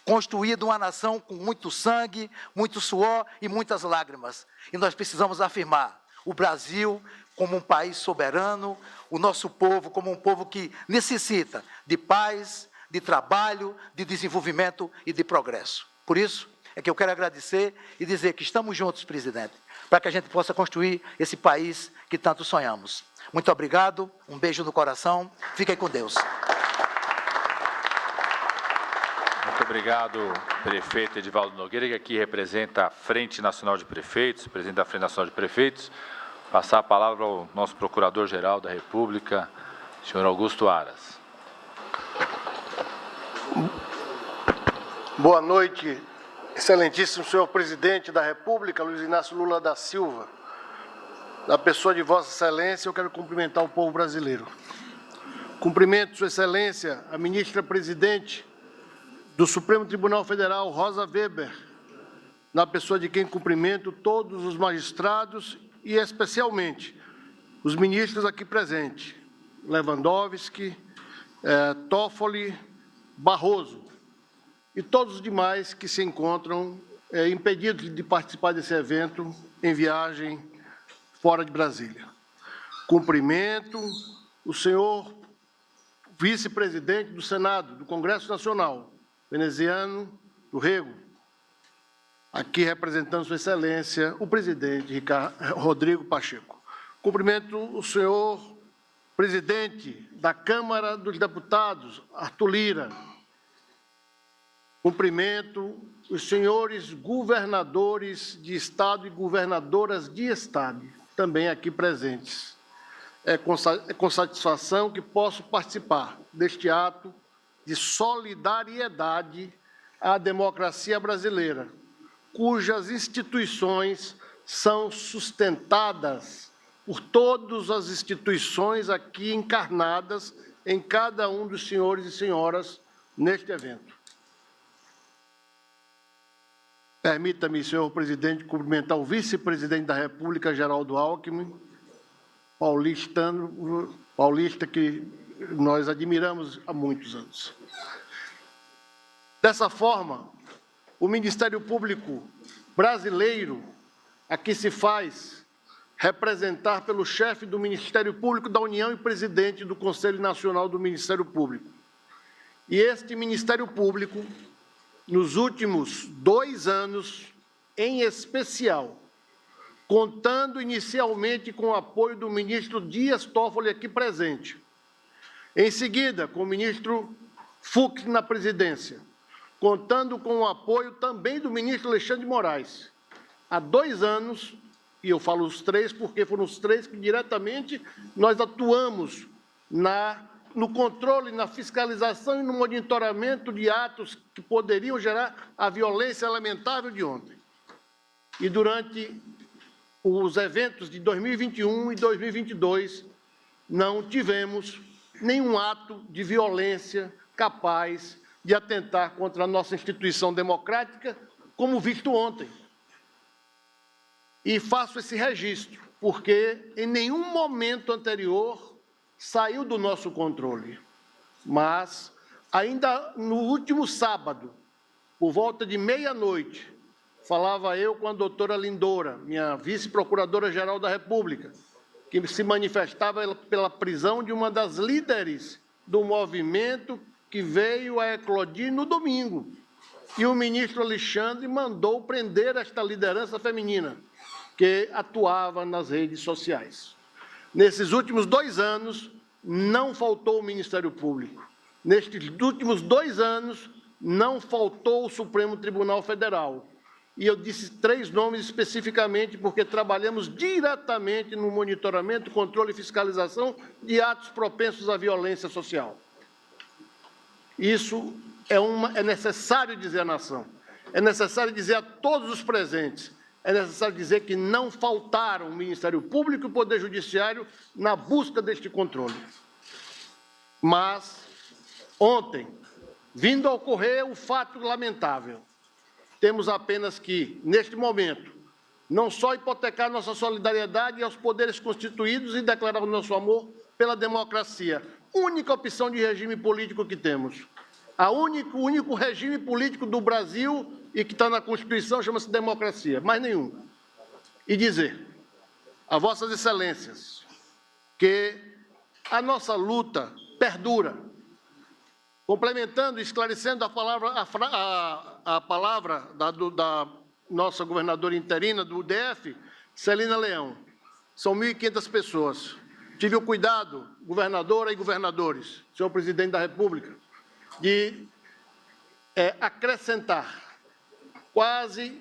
construído uma nação com muito sangue, muito suor e muitas lágrimas. E nós precisamos afirmar o Brasil como um país soberano, o nosso povo como um povo que necessita de paz, de trabalho, de desenvolvimento e de progresso. Por isso é que eu quero agradecer e dizer que estamos juntos, presidente, para que a gente possa construir esse país que tanto sonhamos. Muito obrigado, um beijo no coração, fiquem com Deus. Muito obrigado, prefeito Edivaldo Nogueira, que aqui representa a Frente Nacional de Prefeitos, presidente da Frente Nacional de Prefeitos. Passar a palavra ao nosso Procurador-Geral da República, senhor Augusto Aras. Boa noite, excelentíssimo senhor presidente da República, Luiz Inácio Lula da Silva. Na pessoa de Vossa Excelência, eu quero cumprimentar o povo brasileiro. Cumprimento, Sua Excelência, a ministra-presidente do Supremo Tribunal Federal, Rosa Weber, na pessoa de quem cumprimento todos os magistrados e, especialmente, os ministros aqui presentes, Lewandowski, Toffoli, Barroso, e todos os demais que se encontram impedidos de participar desse evento em viagem fora de Brasília. Cumprimento o senhor vice-presidente do Senado, do Congresso Nacional, veneziano do Rego, aqui representando Sua Excelência, o presidente Rodrigo Pacheco. Cumprimento o senhor presidente da Câmara dos Deputados, Arthur Lira. Cumprimento os senhores governadores de Estado e governadoras de Estado, também aqui presentes. É com satisfação que posso participar deste ato de solidariedade à democracia brasileira, cujas instituições são sustentadas por todas as instituições aqui encarnadas em cada um dos senhores e senhoras neste evento. Permita-me, senhor presidente, cumprimentar o vice-presidente da República, Geraldo Alckmin, paulista que nós admiramos há muitos anos. Dessa forma, o Ministério Público brasileiro aqui se faz representar pelo chefe do Ministério Público da União e presidente do Conselho Nacional do Ministério Público. E este Ministério Público, nos últimos 2 anos, em especial, contando inicialmente com o apoio do ministro Dias Toffoli aqui presente, em seguida com o ministro Fux na presidência, contando com o apoio também do ministro Alexandre de Moraes. Há 2 anos, e eu falo os 3 porque foram os 3 que diretamente nós atuamos no controle, na fiscalização e no monitoramento de atos que poderiam gerar a violência lamentável de ontem. E durante os eventos de 2021 e 2022, não tivemos nenhum ato de violência capaz de atentar contra a nossa instituição democrática, como visto ontem. E faço esse registro, porque em nenhum momento anterior saiu do nosso controle. Mas, ainda no último sábado, por volta de meia-noite, falava eu com a doutora Lindora, minha vice-procuradora-geral da República, que se manifestava pela prisão de uma das líderes do movimento que veio a eclodir no domingo. E o ministro Alexandre mandou prender esta liderança feminina, que atuava nas redes sociais. Nesses últimos 2 anos, não faltou o Ministério Público. Nestes últimos 2 anos, não faltou o Supremo Tribunal Federal. E eu disse 3 nomes especificamente porque trabalhamos diretamente no monitoramento, controle e fiscalização de atos propensos à violência social. Isso é necessário dizer à nação, é necessário dizer a todos os presentes, é necessário dizer que não faltaram o Ministério Público e o Poder Judiciário na busca deste controle. Mas, ontem, vindo a ocorrer o fato lamentável, temos apenas que, neste momento, não só hipotecar nossa solidariedade aos poderes constituídos e declarar o nosso amor pela democracia, única opção de regime político que temos. O único regime político do Brasil e que está na Constituição chama-se democracia, mais nenhum. E dizer a vossas excelências que a nossa luta perdura. Complementando e esclarecendo a palavra da nossa governadora interina do DF, Celina Leão. São 1.500 pessoas. Tive o cuidado, governadora e governadores, senhor presidente da República, de acrescentar quase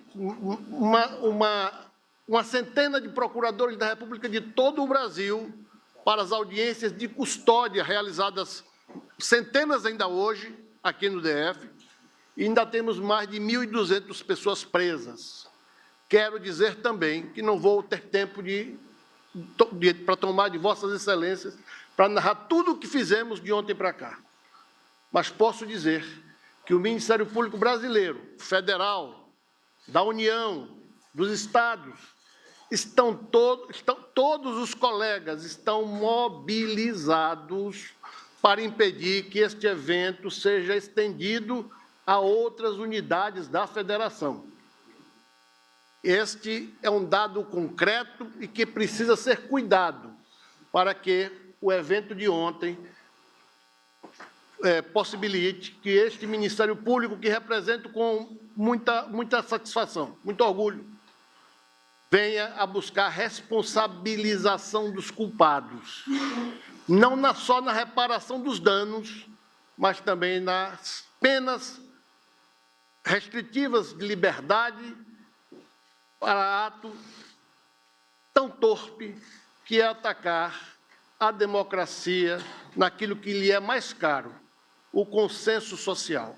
uma centena de procuradores da República de todo o Brasil para as audiências de custódia realizadas centenas ainda hoje aqui no DF, e ainda temos mais de 1.200 pessoas presas. Quero dizer também que não vou ter tempo para tomar de vossas excelências para narrar tudo o que fizemos de ontem para cá. Mas posso dizer que o Ministério Público Brasileiro, federal, da União, dos Estados, todos os colegas estão mobilizados para impedir que este evento seja estendido a outras unidades da Federação. Este é um dado concreto e que precisa ser cuidado para que o evento de ontem possibilite que este Ministério Público, que represento com muita satisfação, muito orgulho, venha a buscar a responsabilização dos culpados, não só na reparação dos danos, mas também nas penas restritivas de liberdade para ato tão torpe que é atacar a democracia naquilo que lhe é mais caro, o consenso social,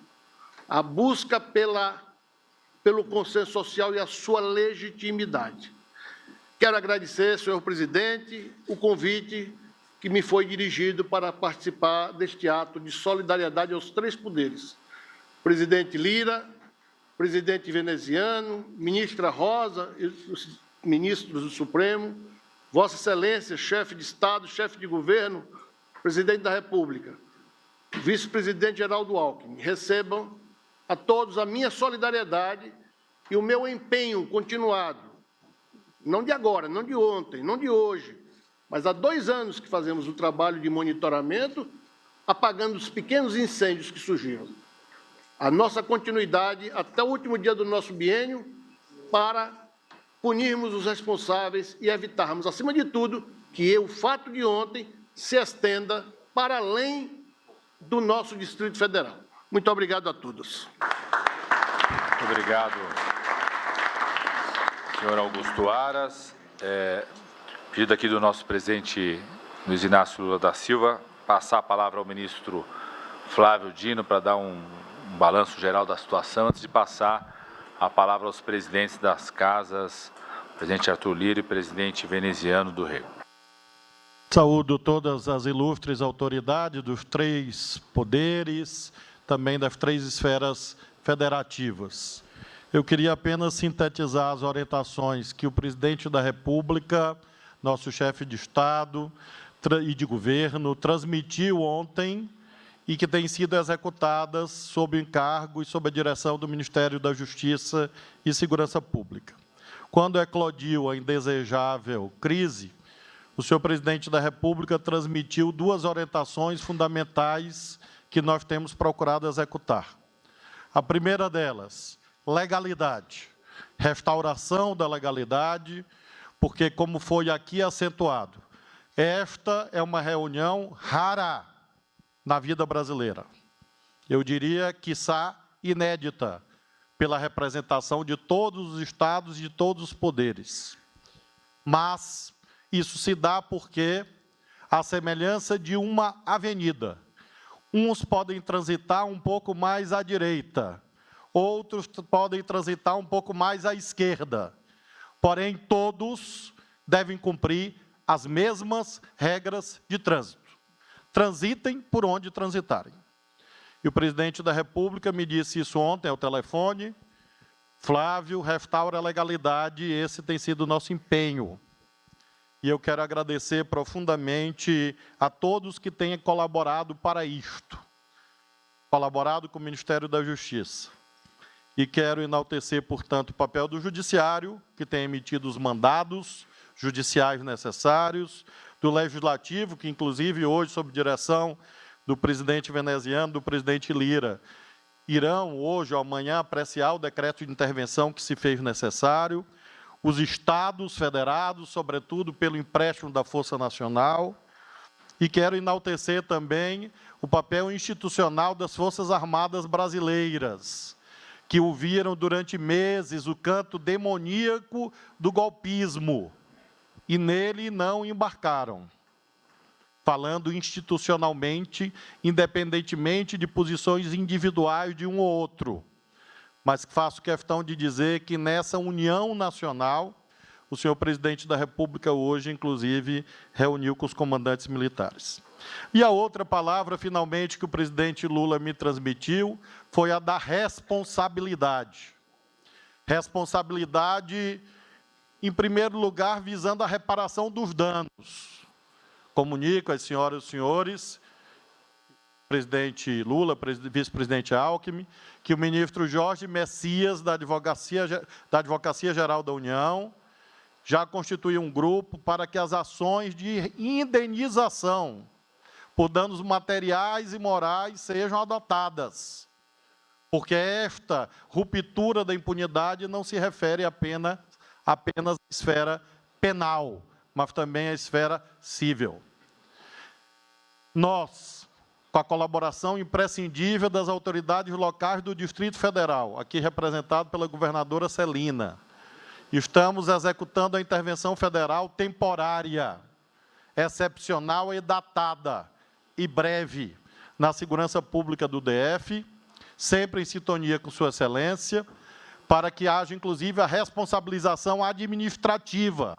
a busca pelo consenso social e a sua legitimidade. Quero agradecer, senhor presidente, o convite que me foi dirigido para participar deste ato de solidariedade aos três poderes. Presidente Lira, presidente veneziano, ministra Rosa e os ministros do Supremo, Vossa Excelência, chefe de Estado, chefe de governo, presidente da República, vice-presidente Geraldo Alckmin, recebam a todos a minha solidariedade e o meu empenho continuado, não de agora, não de ontem, não de hoje, mas há 2 anos que fazemos o trabalho de monitoramento, apagando os pequenos incêndios que surgiram. A nossa continuidade até o último dia do nosso biênio para punirmos os responsáveis e evitarmos, acima de tudo, que o fato de ontem se estenda para além do nosso Distrito Federal. Muito obrigado a todos. Muito obrigado, senhor Augusto Aras. Pedido aqui do nosso presidente Luiz Inácio Lula da Silva, passar a palavra ao ministro Flávio Dino para dar um balanço geral da situação, antes de passar a palavra aos presidentes das casas, presidente Arthur Lira e presidente veneziano do Rego. Saúdo todas as ilustres autoridades dos 3 poderes, também das 3 esferas federativas. Eu queria apenas sintetizar as orientações que o presidente da República, nosso chefe de Estado e de governo, transmitiu ontem e que têm sido executadas sob o encargo e sob a direção do Ministério da Justiça e Segurança Pública. Quando eclodiu a indesejável crise, o senhor presidente da República transmitiu 2 orientações fundamentais que nós temos procurado executar. A primeira delas, legalidade, restauração da legalidade, porque, como foi aqui acentuado, esta é uma reunião rara na vida brasileira. Eu diria, quiçá, inédita, pela representação de todos os estados e de todos os poderes. Mas isso se dá porque, à semelhança de uma avenida, uns podem transitar um pouco mais à direita, outros podem transitar um pouco mais à esquerda, porém todos devem cumprir as mesmas regras de trânsito. Transitem por onde transitarem. E o presidente da República me disse isso ontem ao telefone: Flávio, restaura a legalidade, esse tem sido o nosso empenho. E eu quero agradecer profundamente a todos que têm colaborado para isto, colaborado com o Ministério da Justiça. E quero enaltecer, portanto, o papel do Judiciário, que tem emitido os mandados judiciais necessários, do Legislativo, que, inclusive, hoje, sob direção do presidente veneziano, do presidente Lira, irão, hoje ou amanhã, apreciar o decreto de intervenção que se fez necessário, os estados federados, sobretudo pelo empréstimo da Força Nacional, e quero enaltecer também o papel institucional das Forças Armadas brasileiras, que ouviram durante meses o canto demoníaco do golpismo, e nele não embarcaram, falando institucionalmente, independentemente de posições individuais de um ou outro. Mas faço questão de dizer que nessa união nacional, o senhor presidente da República hoje, inclusive, reuniu com os comandantes militares. E a outra palavra, finalmente, que o presidente Lula me transmitiu, foi a da responsabilidade. Responsabilidade, em primeiro lugar, visando a reparação dos danos. Comunico às senhoras e os senhores, presidente Lula, vice-presidente Alckmin, que o ministro Jorge Messias, da Advocacia Geral da União, já constituiu um grupo para que as ações de indenização por danos materiais e morais sejam adotadas, porque esta ruptura da impunidade não se refere apenas à esfera penal, mas também à esfera civil. Nós, com a colaboração imprescindível das autoridades locais do Distrito Federal, aqui representado pela governadora Celina, estamos executando a intervenção federal temporária, excepcional e datada, e breve, na segurança pública do DF, sempre em sintonia com Sua Excelência, para que haja, inclusive, a responsabilização administrativa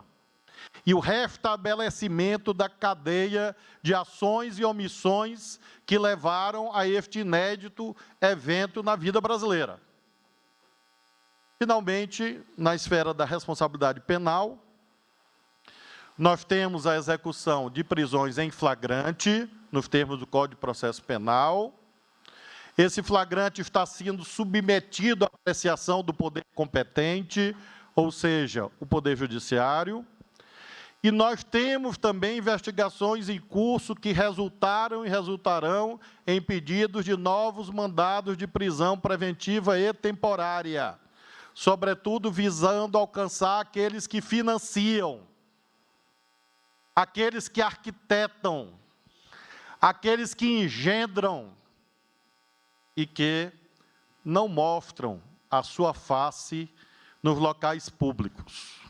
e o restabelecimento da cadeia de ações e omissões que levaram a este inédito evento na vida brasileira. Finalmente, na esfera da responsabilidade penal, nós temos a execução de prisões em flagrante, nos termos do Código de Processo Penal. Esse flagrante está sendo submetido à apreciação do poder competente, ou seja, o Poder Judiciário. E nós temos também investigações em curso que resultaram e resultarão em pedidos de novos mandados de prisão preventiva e temporária, sobretudo visando alcançar aqueles que financiam, aqueles que arquitetam, aqueles que engendram e que não mostram a sua face nos locais públicos.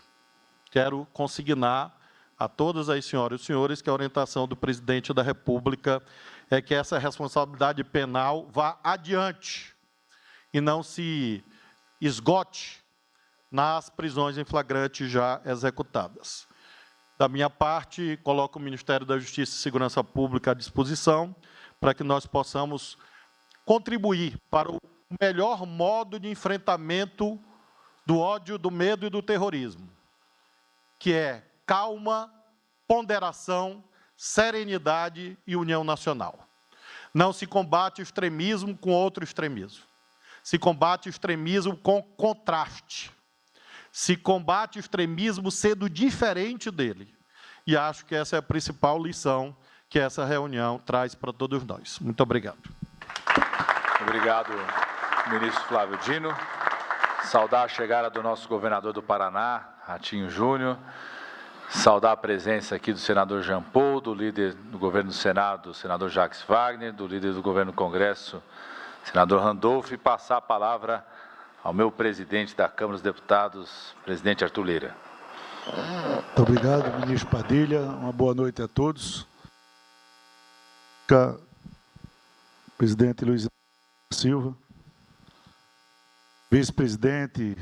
Quero consignar a todas as senhoras e senhores que a orientação do presidente da República é que essa responsabilidade penal vá adiante e não se esgote nas prisões em flagrante já executadas. Da minha parte, coloco o Ministério da Justiça e Segurança Pública à disposição para que nós possamos contribuir para o melhor modo de enfrentamento do ódio, do medo e do terrorismo, que é calma, ponderação, serenidade e união nacional. Não se combate o extremismo com outro extremismo. Se combate o extremismo com contraste. Se combate o extremismo sendo diferente dele. E acho que essa é a principal lição que essa reunião traz para todos nós. Muito obrigado. Obrigado, ministro Flávio Dino. Saudar a chegada do nosso governador do Paraná, Ratinho Júnior. Saudar a presença aqui do senador Jean Paul, do líder do governo do Senado, senador Jacques Wagner, do líder do governo do Congresso, senador Randolph, e passar a palavra ao meu presidente da Câmara dos Deputados, presidente Arthur Lira. Muito obrigado, ministro Padilha. Uma boa noite a todos. Presidente Luiz Silva, vice-presidente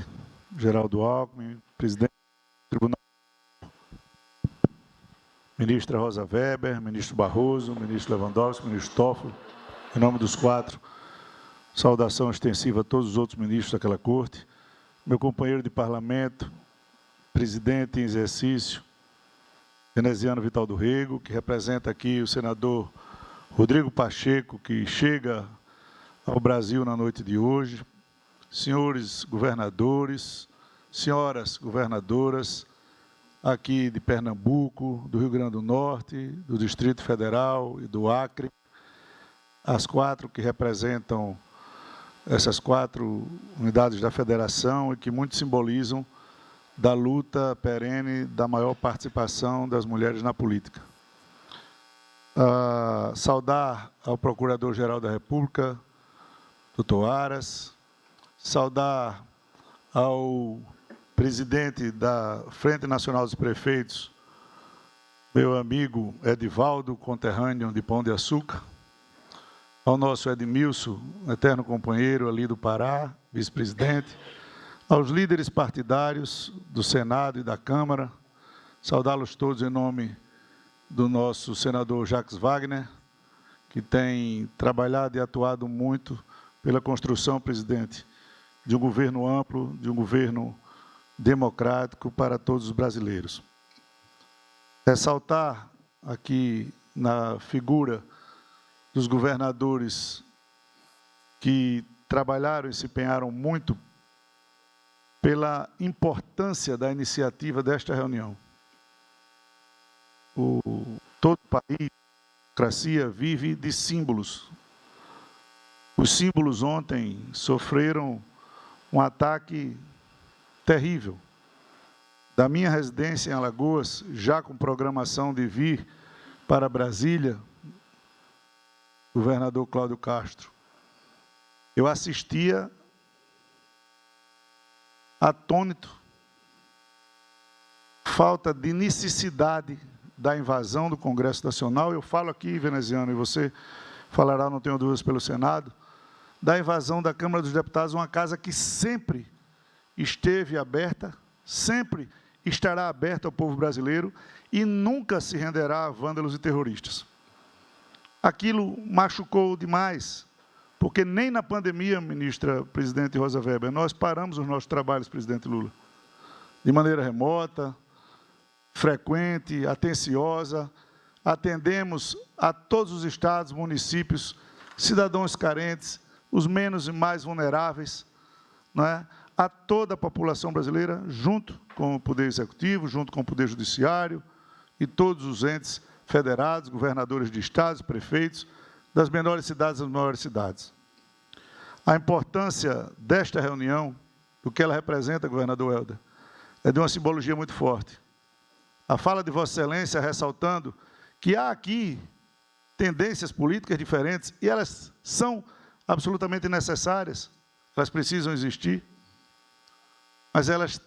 Geraldo Alckmin, presidente do Tribunal, ministra Rosa Weber, ministro Barroso, ministro Lewandowski, ministro Toffoli, em nome dos quatro, saudação extensiva a todos os outros ministros daquela corte, meu companheiro de parlamento, presidente em exercício, veneziano Vital do Rego, que representa aqui o senador Rodrigo Pacheco, que chega ao Brasil na noite de hoje, senhores governadores, senhoras governadoras, aqui de Pernambuco, do Rio Grande do Norte, do Distrito Federal e do Acre, as quatro que representam essas quatro unidades da federação e que muito simbolizam da luta perene da maior participação das mulheres na política. Saudar ao Procurador-Geral da República, doutor Aras, saudar ao presidente da Frente Nacional dos Prefeitos, meu amigo Edivaldo, conterrâneo de Pão de Açúcar, ao nosso Edmilson, eterno companheiro ali do Pará, vice-presidente, aos líderes partidários do Senado e da Câmara, saudá-los todos em nome do nosso senador Jacques Wagner, que tem trabalhado e atuado muito pela construção, presidente, de um governo amplo, de um governo democrático para todos os brasileiros. Ressaltar aqui na figura dos governadores que trabalharam e se empenharam muito pela importância da iniciativa desta reunião. Todo o país, a democracia, vive de símbolos. Os símbolos ontem sofreram um ataque terrível. Da minha residência em Alagoas, já com programação de vir para Brasília, governador Cláudio Castro, eu assistia atônito, falta de necessidade da invasão do Congresso Nacional. Eu falo aqui, veneziano, e você falará, não tenho dúvidas, pelo Senado, da invasão da Câmara dos Deputados, uma casa que sempre esteve aberta, sempre estará aberta ao povo brasileiro e nunca se renderá a vândalos e terroristas. Aquilo machucou demais, porque nem na pandemia, ministra presidente Rosa Weber, nós paramos os nossos trabalhos, presidente Lula, de maneira remota, frequente, atenciosa, atendemos a todos os estados, municípios, cidadãos carentes, os menos e mais vulneráveis, não é? A toda a população brasileira, junto com o Poder Executivo, junto com o Poder Judiciário e todos os entes federados, governadores de estados, prefeitos, das menores cidades às maiores cidades. A importância desta reunião, do que ela representa, governador Helder, é de uma simbologia muito forte. A fala de Vossa Excelência ressaltando que há aqui tendências políticas diferentes e elas são absolutamente necessárias, elas precisam existir, mas elas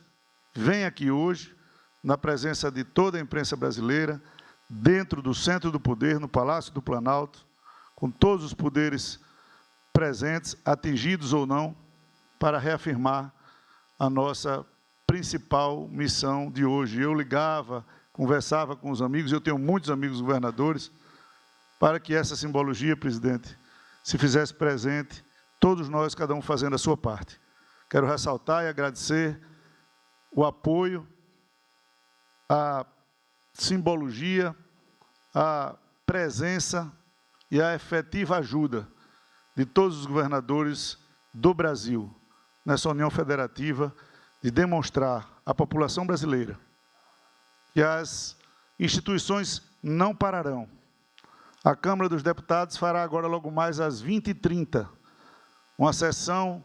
vêm aqui hoje, na presença de toda a imprensa brasileira, dentro do centro do poder, no Palácio do Planalto, com todos os poderes presentes, atingidos ou não, para reafirmar a nossa principal missão de hoje. Eu ligava, conversava com os amigos, eu tenho muitos amigos governadores, para que essa simbologia, presidente, se fizesse presente, todos nós, cada um fazendo a sua parte. Quero ressaltar e agradecer o apoio, a simbologia, a presença e a efetiva ajuda de todos os governadores do Brasil, nessa União Federativa, de demonstrar à população brasileira que as instituições não pararão. A Câmara dos Deputados fará agora, logo mais às 20h30, uma sessão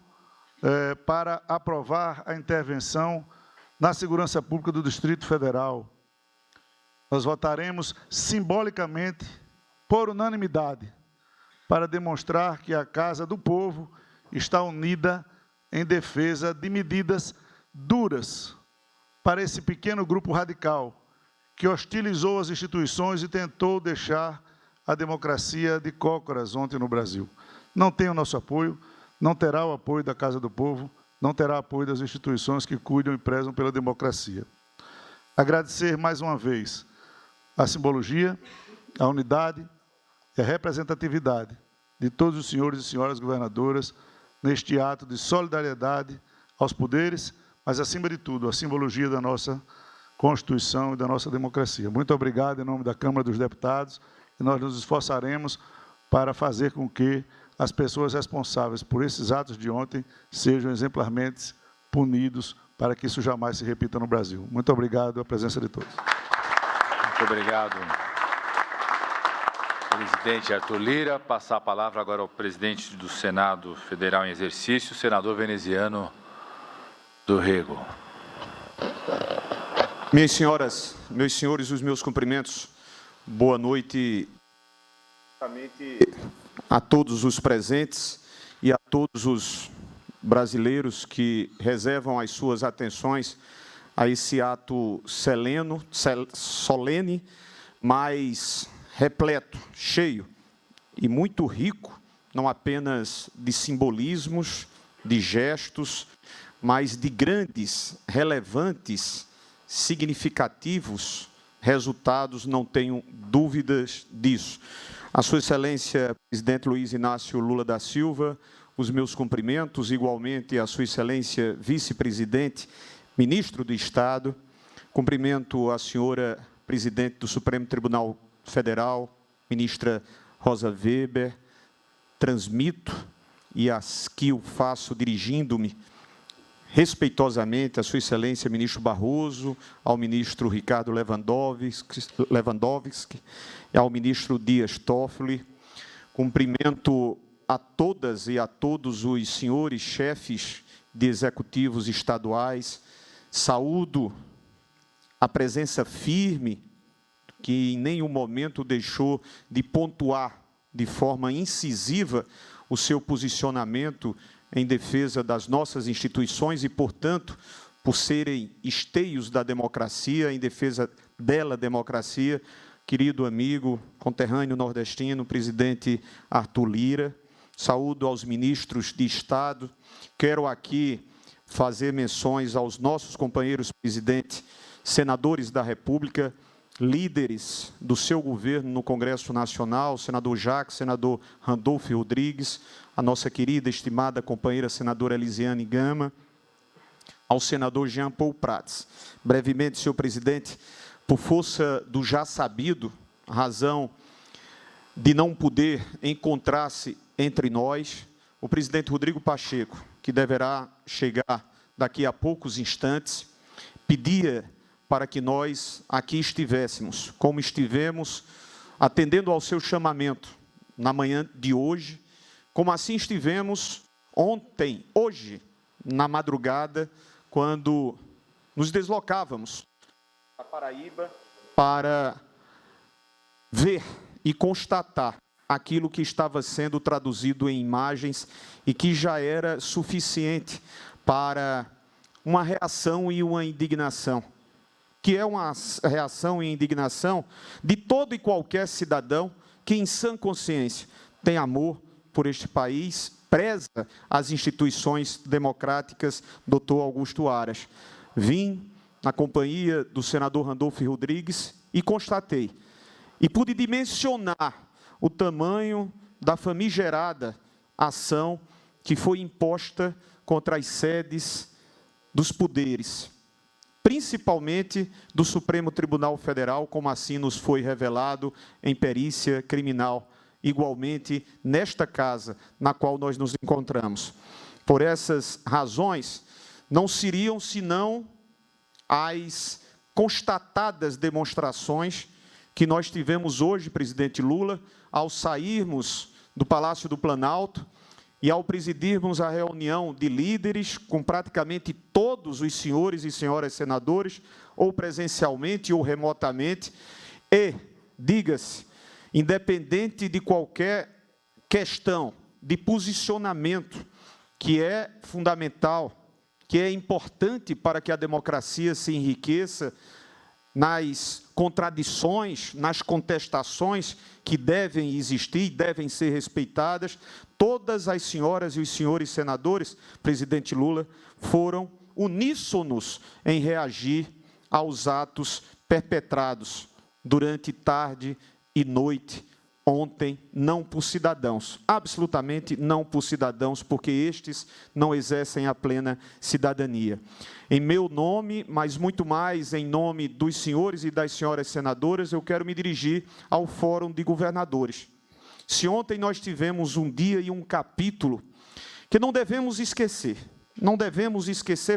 para aprovar a intervenção na segurança pública do Distrito Federal. Nós votaremos simbolicamente, por unanimidade, para demonstrar que a Casa do Povo está unida em defesa de medidas duras para esse pequeno grupo radical que hostilizou as instituições e tentou deixar a democracia de cócoras ontem no Brasil. Não tem o nosso apoio, não terá o apoio da Casa do Povo, não terá apoio das instituições que cuidam e prezam pela democracia. Agradecer mais uma vez a simbologia, a unidade e a representatividade de todos os senhores e senhoras governadoras neste ato de solidariedade aos poderes, mas, acima de tudo, a simbologia da nossa Constituição e da nossa democracia. Muito obrigado em nome da Câmara dos Deputados e nós nos esforçaremos para fazer com que as pessoas responsáveis por esses atos de ontem sejam exemplarmente punidos para que isso jamais se repita no Brasil. Muito obrigado a presença de todos. Muito obrigado, presidente Arthur Lira. Passar a palavra agora ao presidente do Senado Federal em exercício, senador veneziano do Rego. Minhas senhoras, meus senhores, os meus cumprimentos. Boa noite a todos os presentes e a todos os brasileiros que reservam as suas atenções a esse ato solene, mas repleto, cheio e muito rico, não apenas de simbolismos, de gestos, mas de grandes, relevantes, significativos resultados, não tenho dúvidas disso. A Sua Excelência, presidente Luiz Inácio Lula da Silva, os meus cumprimentos, igualmente a Sua Excelência, vice-presidente, ministro do Estado, cumprimento a senhora presidente do Supremo Tribunal Federal, ministra Rosa Weber, transmito e aqui o faço dirigindo-me respeitosamente a Sua Excelência, ministro Barroso, ao ministro Ricardo Lewandowski e ao ministro Dias Toffoli. Cumprimento a todas e a todos os senhores chefes de executivos estaduais. Saúdo a presença firme, que em nenhum momento deixou de pontuar de forma incisiva o seu posicionamento em defesa das nossas instituições e, portanto, por serem esteios da democracia, em defesa dela, democracia, querido amigo, conterrâneo nordestino, presidente Arthur Lira. Saúdo aos ministros de Estado. Quero aqui fazer menções aos nossos companheiros presidente senadores da República, líderes do seu governo no Congresso Nacional, senador Jacques, senador Randolfo Rodrigues, a nossa querida, estimada companheira senadora Elisiane Gama, ao senador Jean Paul Prats. Brevemente, senhor presidente, por força do já sabido, razão de não poder encontrar-se entre nós, o presidente Rodrigo Pacheco, que deverá chegar daqui a poucos instantes, pedia para que nós aqui estivéssemos, como estivemos, atendendo ao seu chamamento na manhã de hoje, como assim estivemos ontem, hoje, na madrugada, quando nos deslocávamos a Paraíba para ver e constatar aquilo que estava sendo traduzido em imagens e que já era suficiente para uma reação e uma indignação, que é uma reação e indignação de todo e qualquer cidadão que, em sã consciência, tem amor por este país, preza as instituições democráticas, doutor Augusto Aras. Vim na companhia do senador Randolfo Rodrigues e constatei, e pude dimensionar o tamanho da famigerada ação que foi imposta contra as sedes dos poderes, principalmente do Supremo Tribunal Federal, como assim nos foi revelado em perícia criminal, igualmente nesta casa na qual nós nos encontramos. Por essas razões, não seriam senão as constatadas demonstrações que nós tivemos hoje, presidente Lula, ao sairmos do Palácio do Planalto e ao presidirmos a reunião de líderes com praticamente todos os senhores e senhoras senadores, ou presencialmente ou remotamente, e, diga-se, independente de qualquer questão de posicionamento que é fundamental, que é importante para que a democracia se enriqueça, nas contradições, nas contestações que devem existir, devem ser respeitadas, todas as senhoras e os senhores senadores, presidente Lula, foram uníssonos em reagir aos atos perpetrados durante tarde e noite, ontem, não por cidadãos, absolutamente não por cidadãos, porque estes não exercem a plena cidadania. Em meu nome, mas muito mais em nome dos senhores e das senhoras senadoras, eu quero me dirigir ao Fórum de Governadores. Se ontem nós tivemos um dia e um capítulo que não devemos esquecer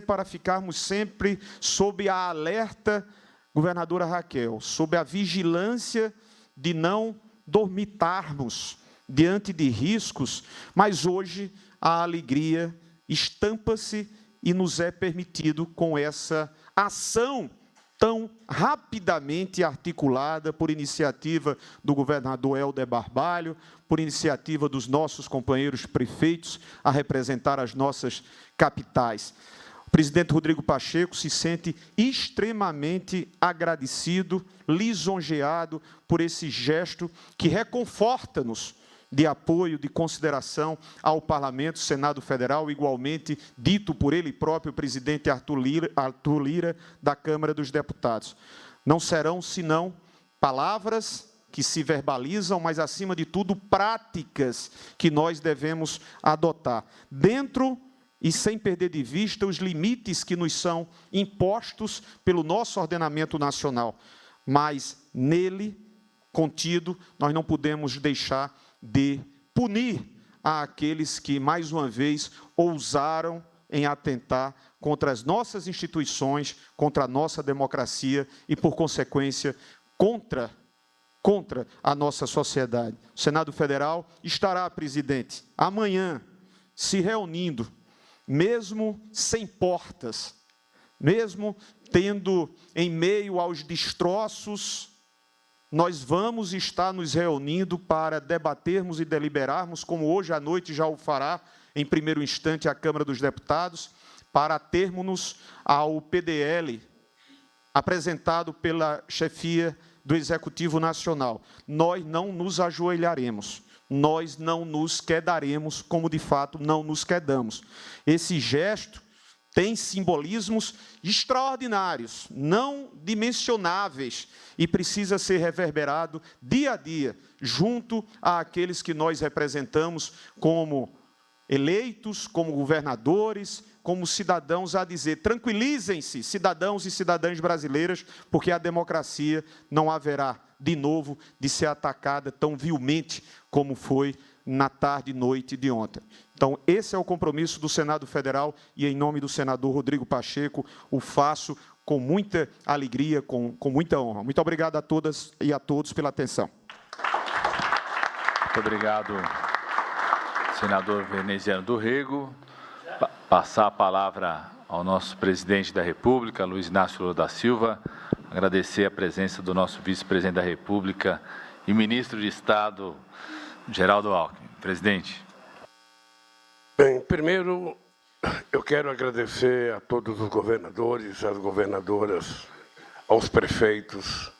para ficarmos sempre sob a alerta, governadora Raquel, sob a vigilância de não dormitarmos diante de riscos, mas hoje a alegria estampa-se e nos é permitido com essa ação tão rapidamente articulada por iniciativa do governador Helder Barbalho, por iniciativa dos nossos companheiros prefeitos a representar as nossas capitais. O presidente Rodrigo Pacheco se sente extremamente agradecido, lisonjeado por esse gesto que reconforta-nos de apoio, de consideração ao Parlamento, Senado Federal, igualmente dito por ele próprio, presidente Arthur Lira, da Câmara dos Deputados. Não serão, senão, palavras que se verbalizam, mas, acima de tudo, práticas que nós devemos adotar, dentro e sem perder de vista os limites que nos são impostos pelo nosso ordenamento nacional. Mas, nele, contido, nós não podemos deixar de punir aqueles que, mais uma vez, ousaram em atentar contra as nossas instituições, contra a nossa democracia e, por consequência, contra a nossa sociedade. O Senado Federal estará, presidente, amanhã, se reunindo, mesmo sem portas, mesmo tendo em meio aos destroços, nós vamos estar nos reunindo para debatermos e deliberarmos, como hoje à noite já o fará, em primeiro instante, a Câmara dos Deputados, para termos ao PDL apresentado pela chefia do Executivo Nacional. Nós não nos ajoelharemos, nós não nos quedaremos, como de fato não nos quedamos. Esse gesto tem simbolismos extraordinários, não dimensionáveis, e precisa ser reverberado dia a dia, junto àqueles que nós representamos como eleitos, como governadores, como cidadãos, a dizer: tranquilizem-se, cidadãos e cidadãs brasileiras, porque a democracia não haverá, de novo, de ser atacada tão vilmente como foi na tarde e noite de ontem. Então, esse é o compromisso do Senado Federal e, em nome do senador Rodrigo Pacheco, o faço com muita alegria, com muita honra. Muito obrigado a todas e a todos pela atenção. Muito obrigado, senador Veneziano do Rego. Passar a palavra ao nosso presidente da República, Luiz Inácio Lula da Silva, agradecer a presença do nosso vice-presidente da República e ministro de Estado, Geraldo Alckmin. Presidente. Bem, primeiro, eu quero agradecer a todos os governadores, às governadoras, aos prefeitos,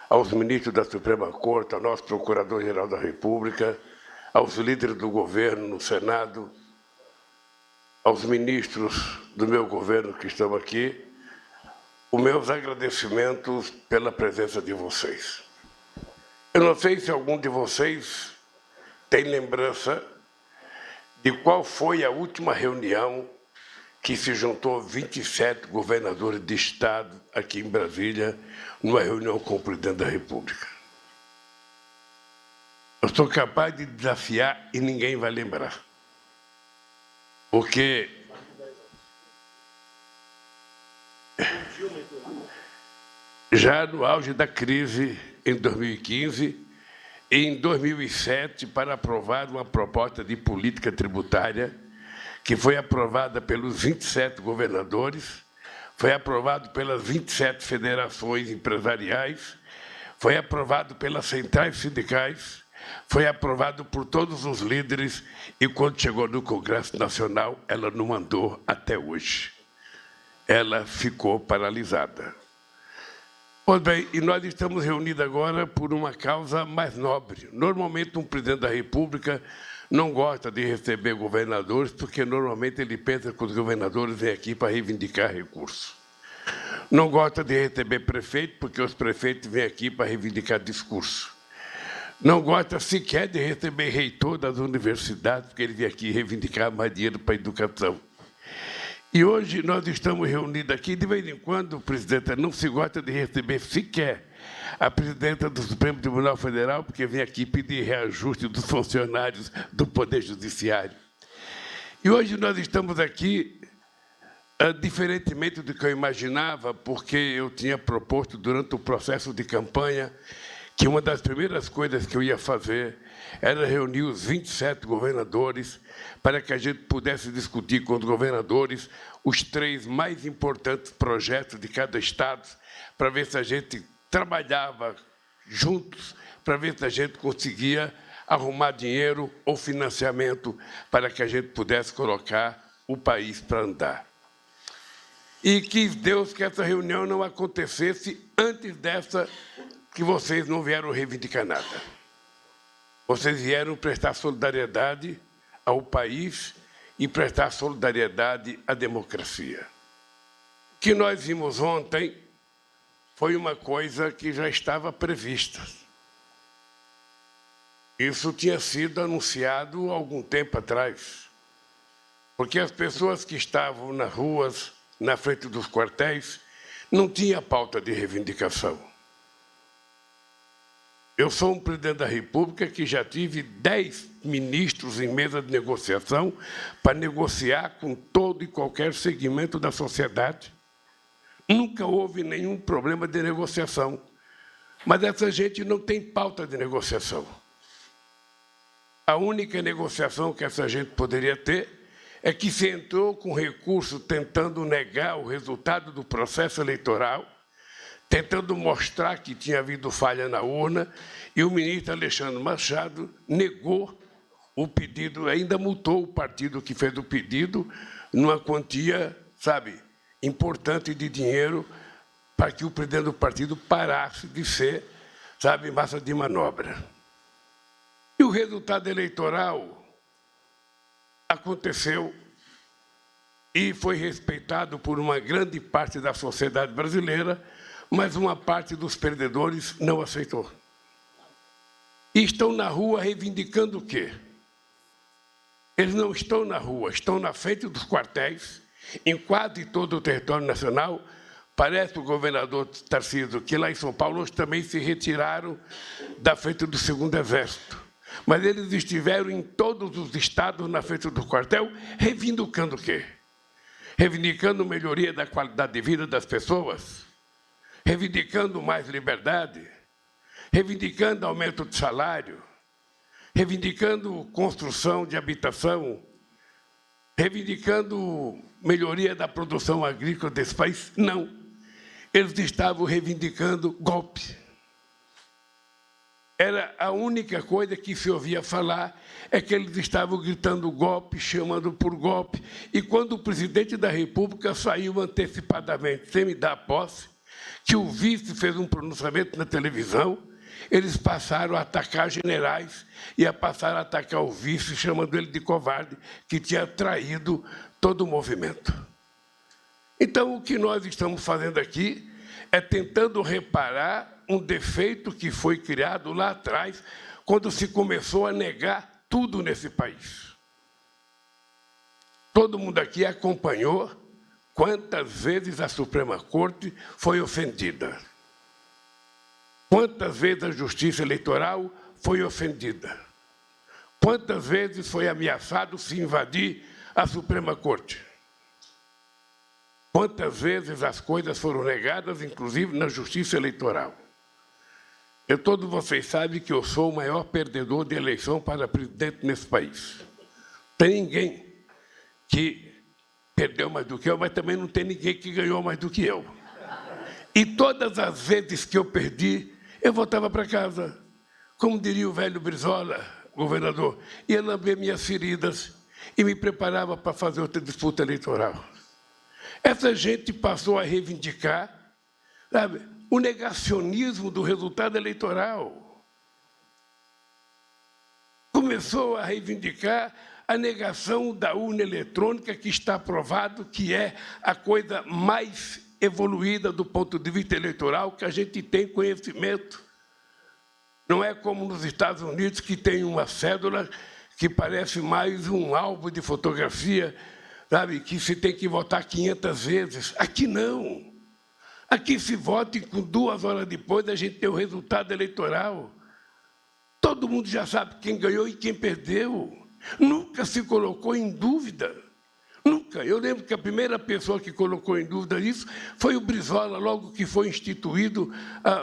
aos ministros da Suprema Corte, ao nosso Procurador-Geral da República, aos líderes do governo no Senado, aos ministros do meu governo que estão aqui, os meus agradecimentos pela presença de vocês. Eu não sei se algum de vocês tem lembrança de qual foi a última reunião que se juntou 27 governadores de Estado aqui em Brasília, numa reunião com o presidente da República. Eu sou capaz de desafiar e ninguém vai lembrar. Porque já no auge da crise, em 2015, e em 2007, para aprovar uma proposta de política tributária que foi aprovada pelos 27 governadores, foi aprovado pelas 27 federações empresariais, foi aprovado pelas centrais sindicais, foi aprovado por todos os líderes e, quando chegou no Congresso Nacional, ela não andou até hoje. Ela ficou paralisada. Pois bem, e nós estamos reunidos agora por uma causa mais nobre. Normalmente, um presidente da República não gosta de receber governadores, porque normalmente ele pensa que os governadores vêm aqui para reivindicar recursos. Não gosta de receber prefeito, porque os prefeitos vêm aqui para reivindicar discurso. Não gosta sequer de receber reitor das universidades, porque ele vem aqui reivindicar mais dinheiro para a educação. E hoje nós estamos reunidos aqui, de vez em quando, presidenta, não se gosta de receber sequer a presidenta do Supremo Tribunal Federal, porque vem aqui pedir reajuste dos funcionários do Poder Judiciário. E hoje nós estamos aqui, diferentemente do que eu imaginava, porque eu tinha proposto durante o processo de campanha que uma das primeiras coisas que eu ia fazer era reunir os 27 governadores para que a gente pudesse discutir com os governadores os 3 mais importantes projetos de cada estado, para ver se a gente trabalhava juntos, para ver se a gente conseguia arrumar dinheiro ou financiamento para que a gente pudesse colocar o país para andar. E quis Deus que essa reunião não acontecesse antes dessa, que vocês não vieram reivindicar nada. Vocês vieram prestar solidariedade ao país e prestar solidariedade à democracia. O que nós vimos ontem foi uma coisa que já estava prevista. Isso tinha sido anunciado há algum tempo atrás, porque as pessoas que estavam nas ruas, na frente dos quartéis, não tinham pauta de reivindicação. Eu sou um presidente da República que já tive 10 ministros em mesa de negociação para negociar com todo e qualquer segmento da sociedade. Nunca houve nenhum problema de negociação. Mas essa gente não tem pauta de negociação. A única negociação que essa gente poderia ter é que se entrou com recurso tentando negar o resultado do processo eleitoral, tentando mostrar que tinha havido falha na urna, e o ministro Alexandre Machado negou o pedido, ainda multou o partido que fez o pedido numa quantia, importante de dinheiro, para que o presidente do partido parasse de ser, massa de manobra. E o resultado eleitoral aconteceu e foi respeitado por uma grande parte da sociedade brasileira, mas uma parte dos perdedores não aceitou. E estão na rua reivindicando o quê? Eles não estão na rua, estão na frente dos quartéis, em quase todo o território nacional. Parece o governador Tarcísio que lá em São Paulo hoje também se retiraram da frente do 2º Exército. Mas eles estiveram em todos os estados na frente do quartel, reivindicando o quê? Reivindicando melhoria da qualidade de vida das pessoas, reivindicando mais liberdade, reivindicando aumento de salário, reivindicando construção de habitação, reivindicando melhoria da produção agrícola desse país? Não. Eles estavam reivindicando golpe. Era a única coisa que se ouvia falar, é que eles estavam gritando golpe, chamando por golpe. E quando o presidente da República saiu antecipadamente, sem me dar posse, que o vice fez um pronunciamento na televisão, eles passaram a atacar generais e a passar a atacar o vice, chamando ele de covarde, que tinha traído todo o movimento. Então, o que nós estamos fazendo aqui é tentando reparar um defeito que foi criado lá atrás, quando se começou a negar tudo nesse país. Todo mundo aqui acompanhou quantas vezes a Suprema Corte foi ofendida. Quantas vezes a Justiça Eleitoral foi ofendida. Quantas vezes foi ameaçado se invadir a Suprema Corte. Quantas vezes as coisas foram negadas, inclusive na Justiça Eleitoral. Todos vocês sabem que eu sou o maior perdedor de eleição para presidente nesse país. Tem ninguém que perdeu mais do que eu, mas também não tem ninguém que ganhou mais do que eu. E todas as vezes que eu perdi, eu voltava para casa. Como diria o velho Brizola, governador, ia lamber minhas feridas e me preparava para fazer outra disputa eleitoral. Essa gente passou a reivindicar, sabe, o negacionismo do resultado eleitoral. Começou a reivindicar a negação da urna eletrônica, que está aprovado que é a coisa mais evoluída do ponto de vista eleitoral que a gente tem conhecimento. Não é como nos Estados Unidos, que tem uma cédula que parece mais um álbum de fotografia, sabe, que se tem que votar 500 vezes. Aqui não. Aqui se vota e com 2 horas depois a gente tem o resultado eleitoral. Todo mundo já sabe quem ganhou e quem perdeu. Nunca se colocou em dúvida. Nunca. Eu lembro que a primeira pessoa que colocou em dúvida isso foi o Brizola, logo que foi instituído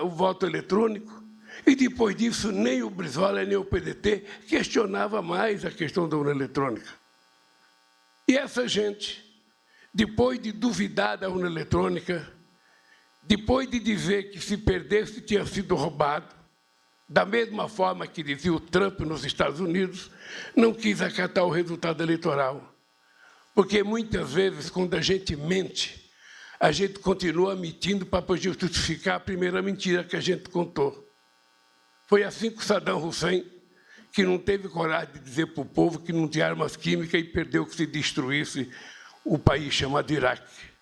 o voto eletrônico. E depois disso, nem o Brizola, nem o PDT questionava mais a questão da urna eletrônica. E essa gente, depois de duvidar da urna eletrônica, depois de dizer que se perdesse tinha sido roubado, da mesma forma que dizia o Trump nos Estados Unidos, não quis acatar o resultado eleitoral. Porque muitas vezes, quando a gente mente, a gente continua mentindo para justificar a primeira mentira que a gente contou. Foi assim com Saddam Hussein, que não teve coragem de dizer para o povo que não tinha armas químicas e perdeu que se destruísse o país chamado Iraque.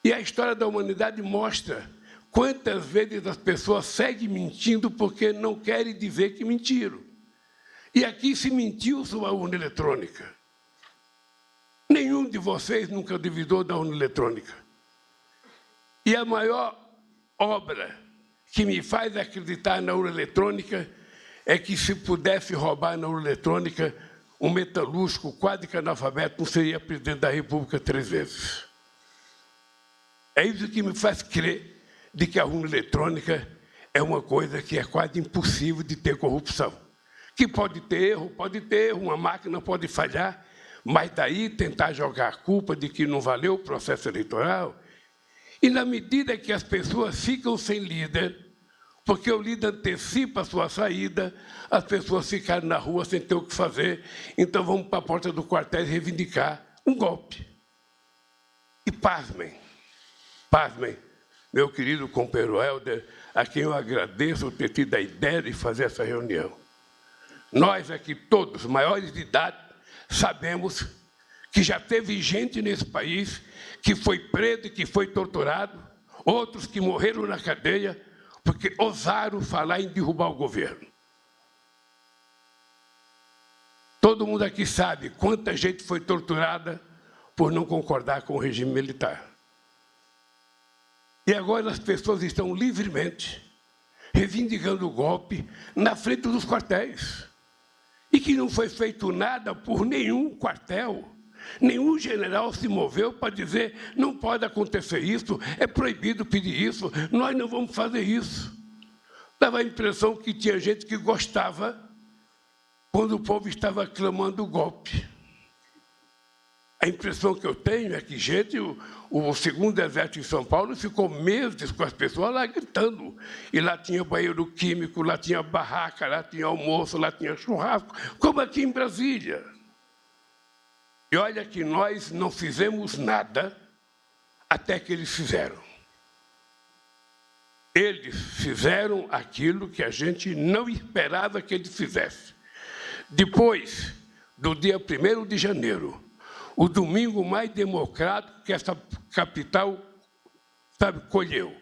E a história da humanidade mostra quantas vezes as pessoas seguem mentindo porque não querem dizer que mentiram. E aqui se mentiu sobre a urna eletrônica. Nenhum de vocês nunca duvidou da urna eletrônica. E a maior obra que me faz acreditar na urna eletrônica é que, se pudesse roubar na urna eletrônica, um metalúrgico quase que analfabeto não seria presidente da República 3 vezes. É isso que me faz crer de que a urna eletrônica é uma coisa que é quase impossível de ter corrupção. Que pode ter erro, uma máquina pode falhar, mas daí tentar jogar a culpa de que não valeu o processo eleitoral. E na medida que as pessoas ficam sem líder, porque o líder antecipa a sua saída, as pessoas ficaram na rua sem ter o que fazer, então vamos para a porta do quartel reivindicar um golpe. E pasmem, meu querido companheiro Helder, a quem eu agradeço ter tido a ideia de fazer essa reunião. Nós aqui todos, maiores de idade, sabemos que já teve gente nesse país que foi preso e que foi torturado, outros que morreram na cadeia, porque ousaram falar em derrubar o governo. Todo mundo aqui sabe quanta gente foi torturada por não concordar com o regime militar. E agora as pessoas estão livremente reivindicando o golpe na frente dos quartéis. E que não foi feito nada por nenhum quartel. Nenhum general se moveu para dizer não pode acontecer isso, é proibido pedir isso, nós não vamos fazer isso. Dava a impressão que tinha gente que gostava quando o povo estava clamando o golpe. A impressão que eu tenho é que gente, o 2º Exército em São Paulo ficou meses com as pessoas lá gritando. E lá tinha banheiro químico, lá tinha barraca, lá tinha almoço, lá tinha churrasco, como aqui em Brasília. E olha que nós não fizemos nada até que eles fizeram. Eles fizeram aquilo que a gente não esperava que eles fizessem. Depois do dia 1º de janeiro, o domingo mais democrático que essa capital, colheu,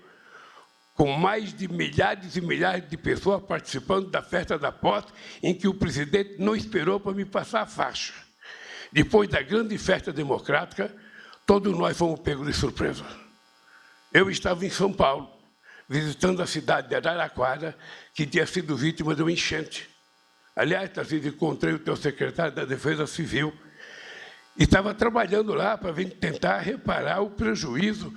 com mais de milhares e milhares de pessoas participando da festa da posse, em que o presidente não esperou para me passar a faixa. Depois da grande festa democrática, todos nós fomos pegos de surpresa. Eu estava em São Paulo, visitando a cidade de Araraquara, que tinha sido vítima de uma enchente. Aliás, Tarcísio, encontrei o teu secretário da Defesa Civil e estava trabalhando lá para tentar reparar o prejuízo,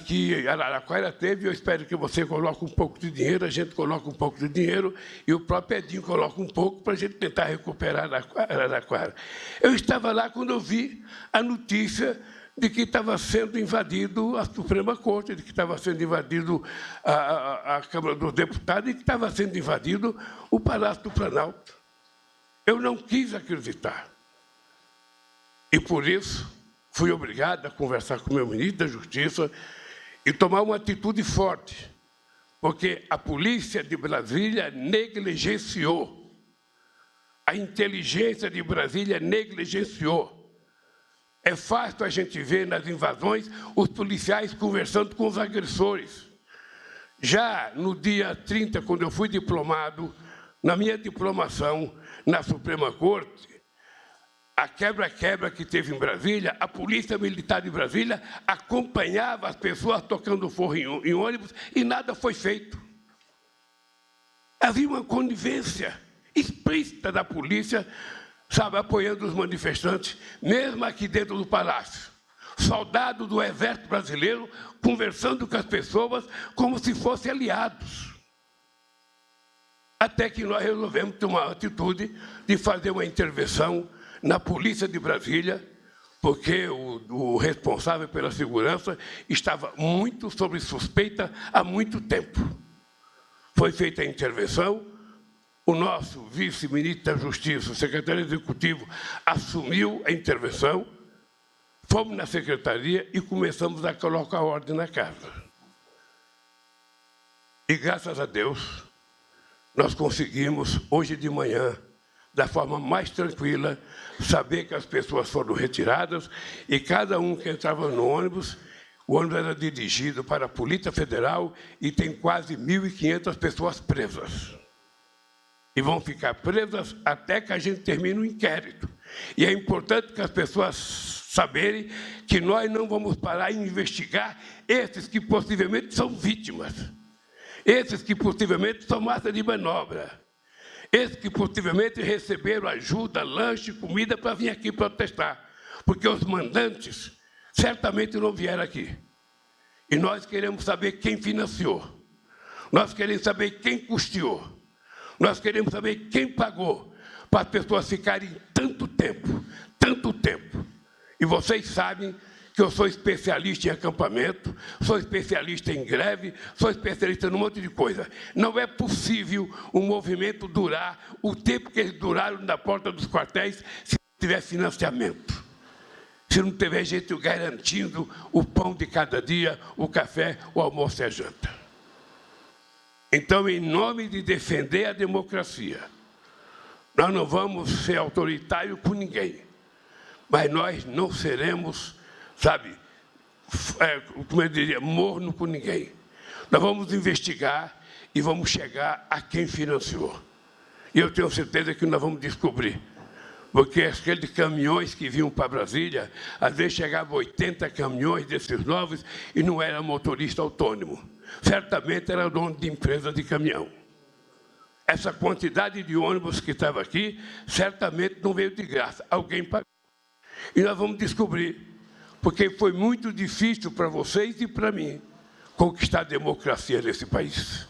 que Araraquara teve. Eu espero que você coloque um pouco de dinheiro, a gente coloca um pouco de dinheiro e o próprio Edinho coloca um pouco para a gente tentar recuperar Araraquara. Eu estava lá quando eu vi a notícia de que estava sendo invadido a Suprema Corte, de que estava sendo invadido a Câmara dos Deputados e que estava sendo invadido o Palácio do Planalto. Eu não quis acreditar. E, por isso, fui obrigado a conversar com o meu ministro da Justiça e tomar uma atitude forte, porque a polícia de Brasília negligenciou, a inteligência de Brasília negligenciou. É fácil a gente ver nas invasões os policiais conversando com os agressores. Já no dia 30, quando eu fui diplomado, na minha diplomação na Suprema Corte, a quebra-quebra que teve em Brasília, a Polícia Militar de Brasília acompanhava as pessoas tocando forro em ônibus e nada foi feito. Havia uma conivência explícita da polícia, apoiando os manifestantes, mesmo aqui dentro do Palácio. Soldados do Exército Brasileiro conversando com as pessoas como se fossem aliados. Até que nós resolvemos tomar a atitude de fazer uma intervenção na Polícia de Brasília, porque o responsável pela segurança estava muito sob suspeita há muito tempo. Foi feita a intervenção, o nosso vice-ministro da Justiça, o secretário executivo, assumiu a intervenção, fomos na secretaria e começamos a colocar ordem na casa. E, graças a Deus, nós conseguimos, hoje de manhã, da forma mais tranquila, saber que as pessoas foram retiradas e cada um que entrava no ônibus, o ônibus era dirigido para a Polícia Federal e tem quase 1.500 pessoas presas. E vão ficar presas até que a gente termine o inquérito. E é importante que as pessoas saberem que nós não vamos parar em investigar esses que possivelmente são vítimas, esses que possivelmente são massa de manobra, esses que possivelmente receberam ajuda, lanche, comida para vir aqui protestar, porque os mandantes certamente não vieram aqui. E nós queremos saber quem financiou, nós queremos saber quem custeou, nós queremos saber quem pagou para as pessoas ficarem tanto tempo. E vocês sabem que eu sou especialista em acampamento, sou especialista em greve, sou especialista num monte de coisa. Não é possível um movimento durar o tempo que eles duraram na porta dos quartéis se não tiver financiamento, se não tiver gente garantindo o pão de cada dia, o café, o almoço e a janta. Então, em nome de defender a democracia, nós não vamos ser autoritários com ninguém, mas nós não seremos, sabe, como eu diria, morno com ninguém. Nós vamos investigar e vamos chegar a quem financiou. E eu tenho certeza que nós vamos descobrir. Porque aqueles caminhões que vinham para Brasília, às vezes chegavam 80 caminhões desses novos e não era motorista autônomo. Certamente era dono de empresa de caminhão. Essa quantidade de ônibus que estava aqui, certamente não veio de graça. Alguém pagou. E nós vamos descobrir, porque foi muito difícil para vocês e para mim conquistar a democracia nesse país.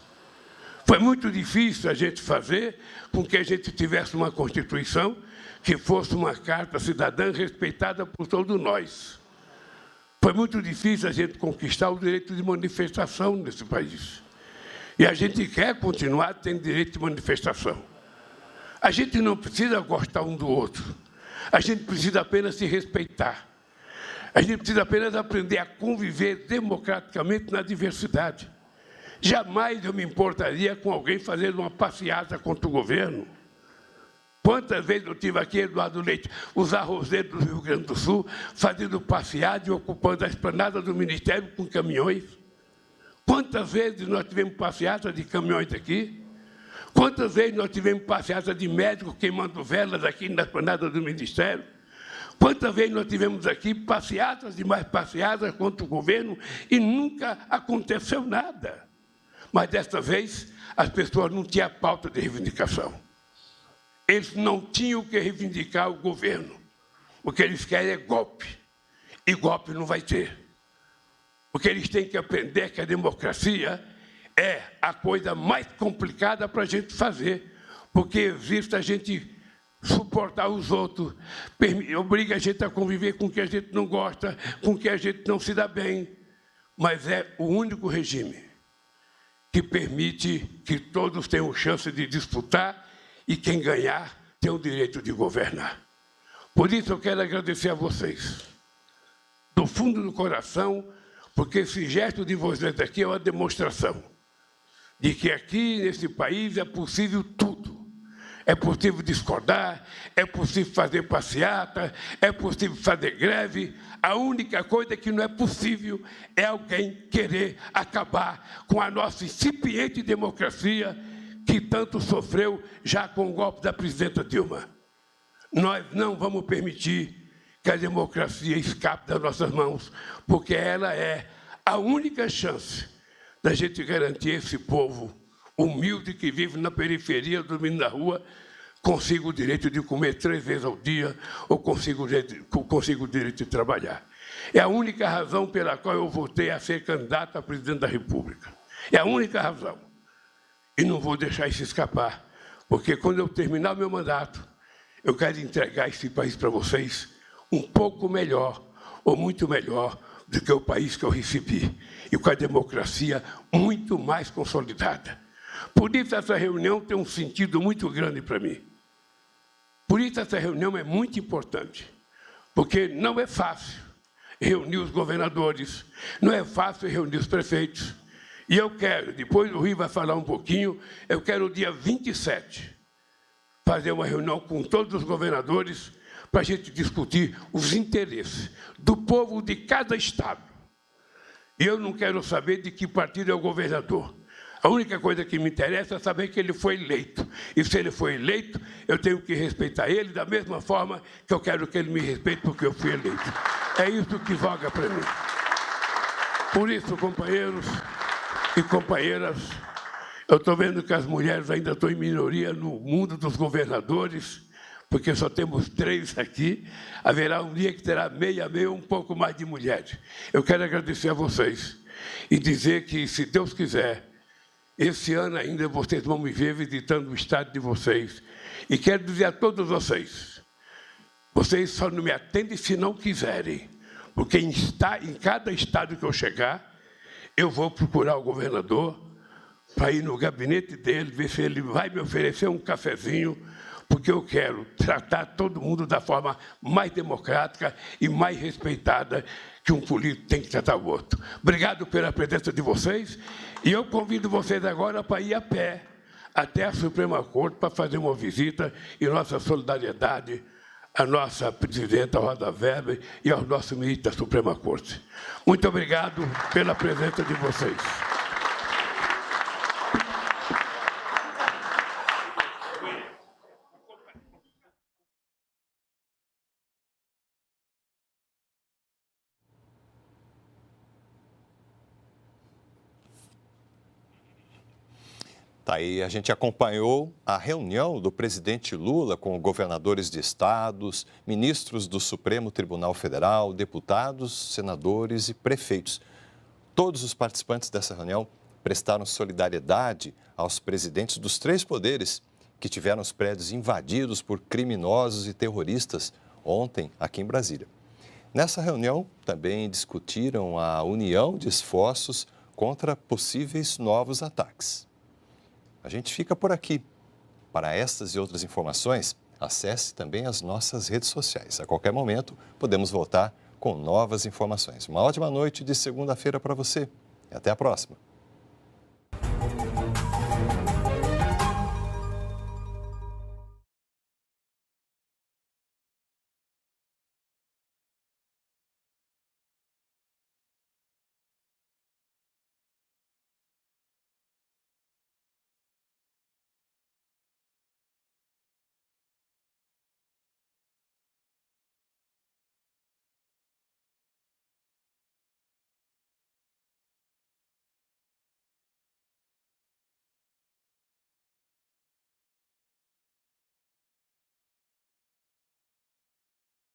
Foi muito difícil a gente fazer com que a gente tivesse uma Constituição que fosse uma carta cidadã respeitada por todos nós. Foi muito difícil a gente conquistar o direito de manifestação nesse país. E a gente quer continuar tendo direito de manifestação. A gente não precisa gostar um do outro. A gente precisa apenas se respeitar. A gente precisa apenas aprender a conviver democraticamente na diversidade. Jamais eu me importaria com alguém fazendo uma passeata contra o governo. Quantas vezes eu tive aqui, Eduardo Leite, os arrozeiros do Rio Grande do Sul, fazendo passeada e ocupando a esplanada do Ministério com caminhões? Quantas vezes nós tivemos passeata de caminhões aqui? Quantas vezes nós tivemos passeata de médicos queimando velas aqui na esplanada do Ministério? Quantas vezes nós tivemos aqui passeatas e mais passeatas contra o governo e nunca aconteceu nada? Mas, desta vez, as pessoas não tinham pauta de reivindicação. Eles não tinham que reivindicar o governo. O que eles querem é golpe. E golpe não vai ter. O que eles têm que aprender é que a democracia é a coisa mais complicada para a gente fazer. Porque existe a gente suportar os outros, obriga a gente a conviver com o que a gente não gosta, com o que a gente não se dá bem. Mas é o único regime que permite que todos tenham chance de disputar e quem ganhar tem o direito de governar. Por isso eu quero agradecer a vocês, do fundo do coração, porque esse gesto de vocês aqui é uma demonstração de que aqui nesse país é possível tudo. É possível discordar, é possível fazer passeata, é possível fazer greve. A única coisa que não é possível é alguém querer acabar com a nossa incipiente democracia que tanto sofreu já com o golpe da presidenta Dilma. Nós não vamos permitir que a democracia escape das nossas mãos, porque ela é a única chance da gente garantir esse povo humilde que vive na periferia, dormindo na rua, consiga o direito de comer 3 vezes ao dia ou consiga o direito de trabalhar. É a única razão pela qual eu voltei a ser candidato a presidente da República. É a única razão. E não vou deixar isso escapar, porque quando eu terminar o meu mandato, eu quero entregar esse país para vocês um pouco melhor, ou muito melhor, do que o país que eu recebi, e com a democracia muito mais consolidada. Por isso, essa reunião tem um sentido muito grande para mim. Por isso, essa reunião é muito importante, porque não é fácil reunir os governadores, não é fácil reunir os prefeitos. E eu quero, depois o Rui vai falar um pouquinho, eu quero, dia 27, fazer uma reunião com todos os governadores para a gente discutir os interesses do povo de cada estado. E eu não quero saber de que partido é o governador. A única coisa que me interessa é saber que ele foi eleito. E se ele foi eleito, eu tenho que respeitar ele da mesma forma que eu quero que ele me respeite porque eu fui eleito. É isso que voga para mim. Por isso, companheiros e companheiras, eu estou vendo que as mulheres ainda estão em minoria no mundo dos governadores, porque só temos 3 aqui. Haverá um dia que terá meia, um pouco mais de mulheres. Eu quero agradecer a vocês e dizer que, se Deus quiser, esse ano ainda vocês vão me ver visitando o estado de vocês. E quero dizer a todos vocês, vocês só não me atendem se não quiserem, porque em cada estado que eu chegar, eu vou procurar o governador para ir no gabinete dele, ver se ele vai me oferecer um cafezinho, porque eu quero tratar todo mundo da forma mais democrática e mais respeitada que um político tem que tratar o outro. Obrigado pela presença de vocês, e eu convido vocês agora para ir a pé até a Suprema Corte para fazer uma visita e nossa solidariedade à nossa presidenta Rosa Weber e aos nossos ministros da Suprema Corte. Muito obrigado pela presença de vocês. Tá aí, a gente acompanhou a reunião do presidente Lula com governadores de estados, ministros do Supremo Tribunal Federal, deputados, senadores e prefeitos. Todos os participantes dessa reunião prestaram solidariedade aos presidentes dos 3 poderes que tiveram os prédios invadidos por criminosos e terroristas ontem aqui em Brasília. Nessa reunião também discutiram a união de esforços contra possíveis novos ataques. A gente fica por aqui. Para estas e outras informações, acesse também as nossas redes sociais. A qualquer momento, podemos voltar com novas informações. Uma ótima noite de segunda-feira para você e até a próxima.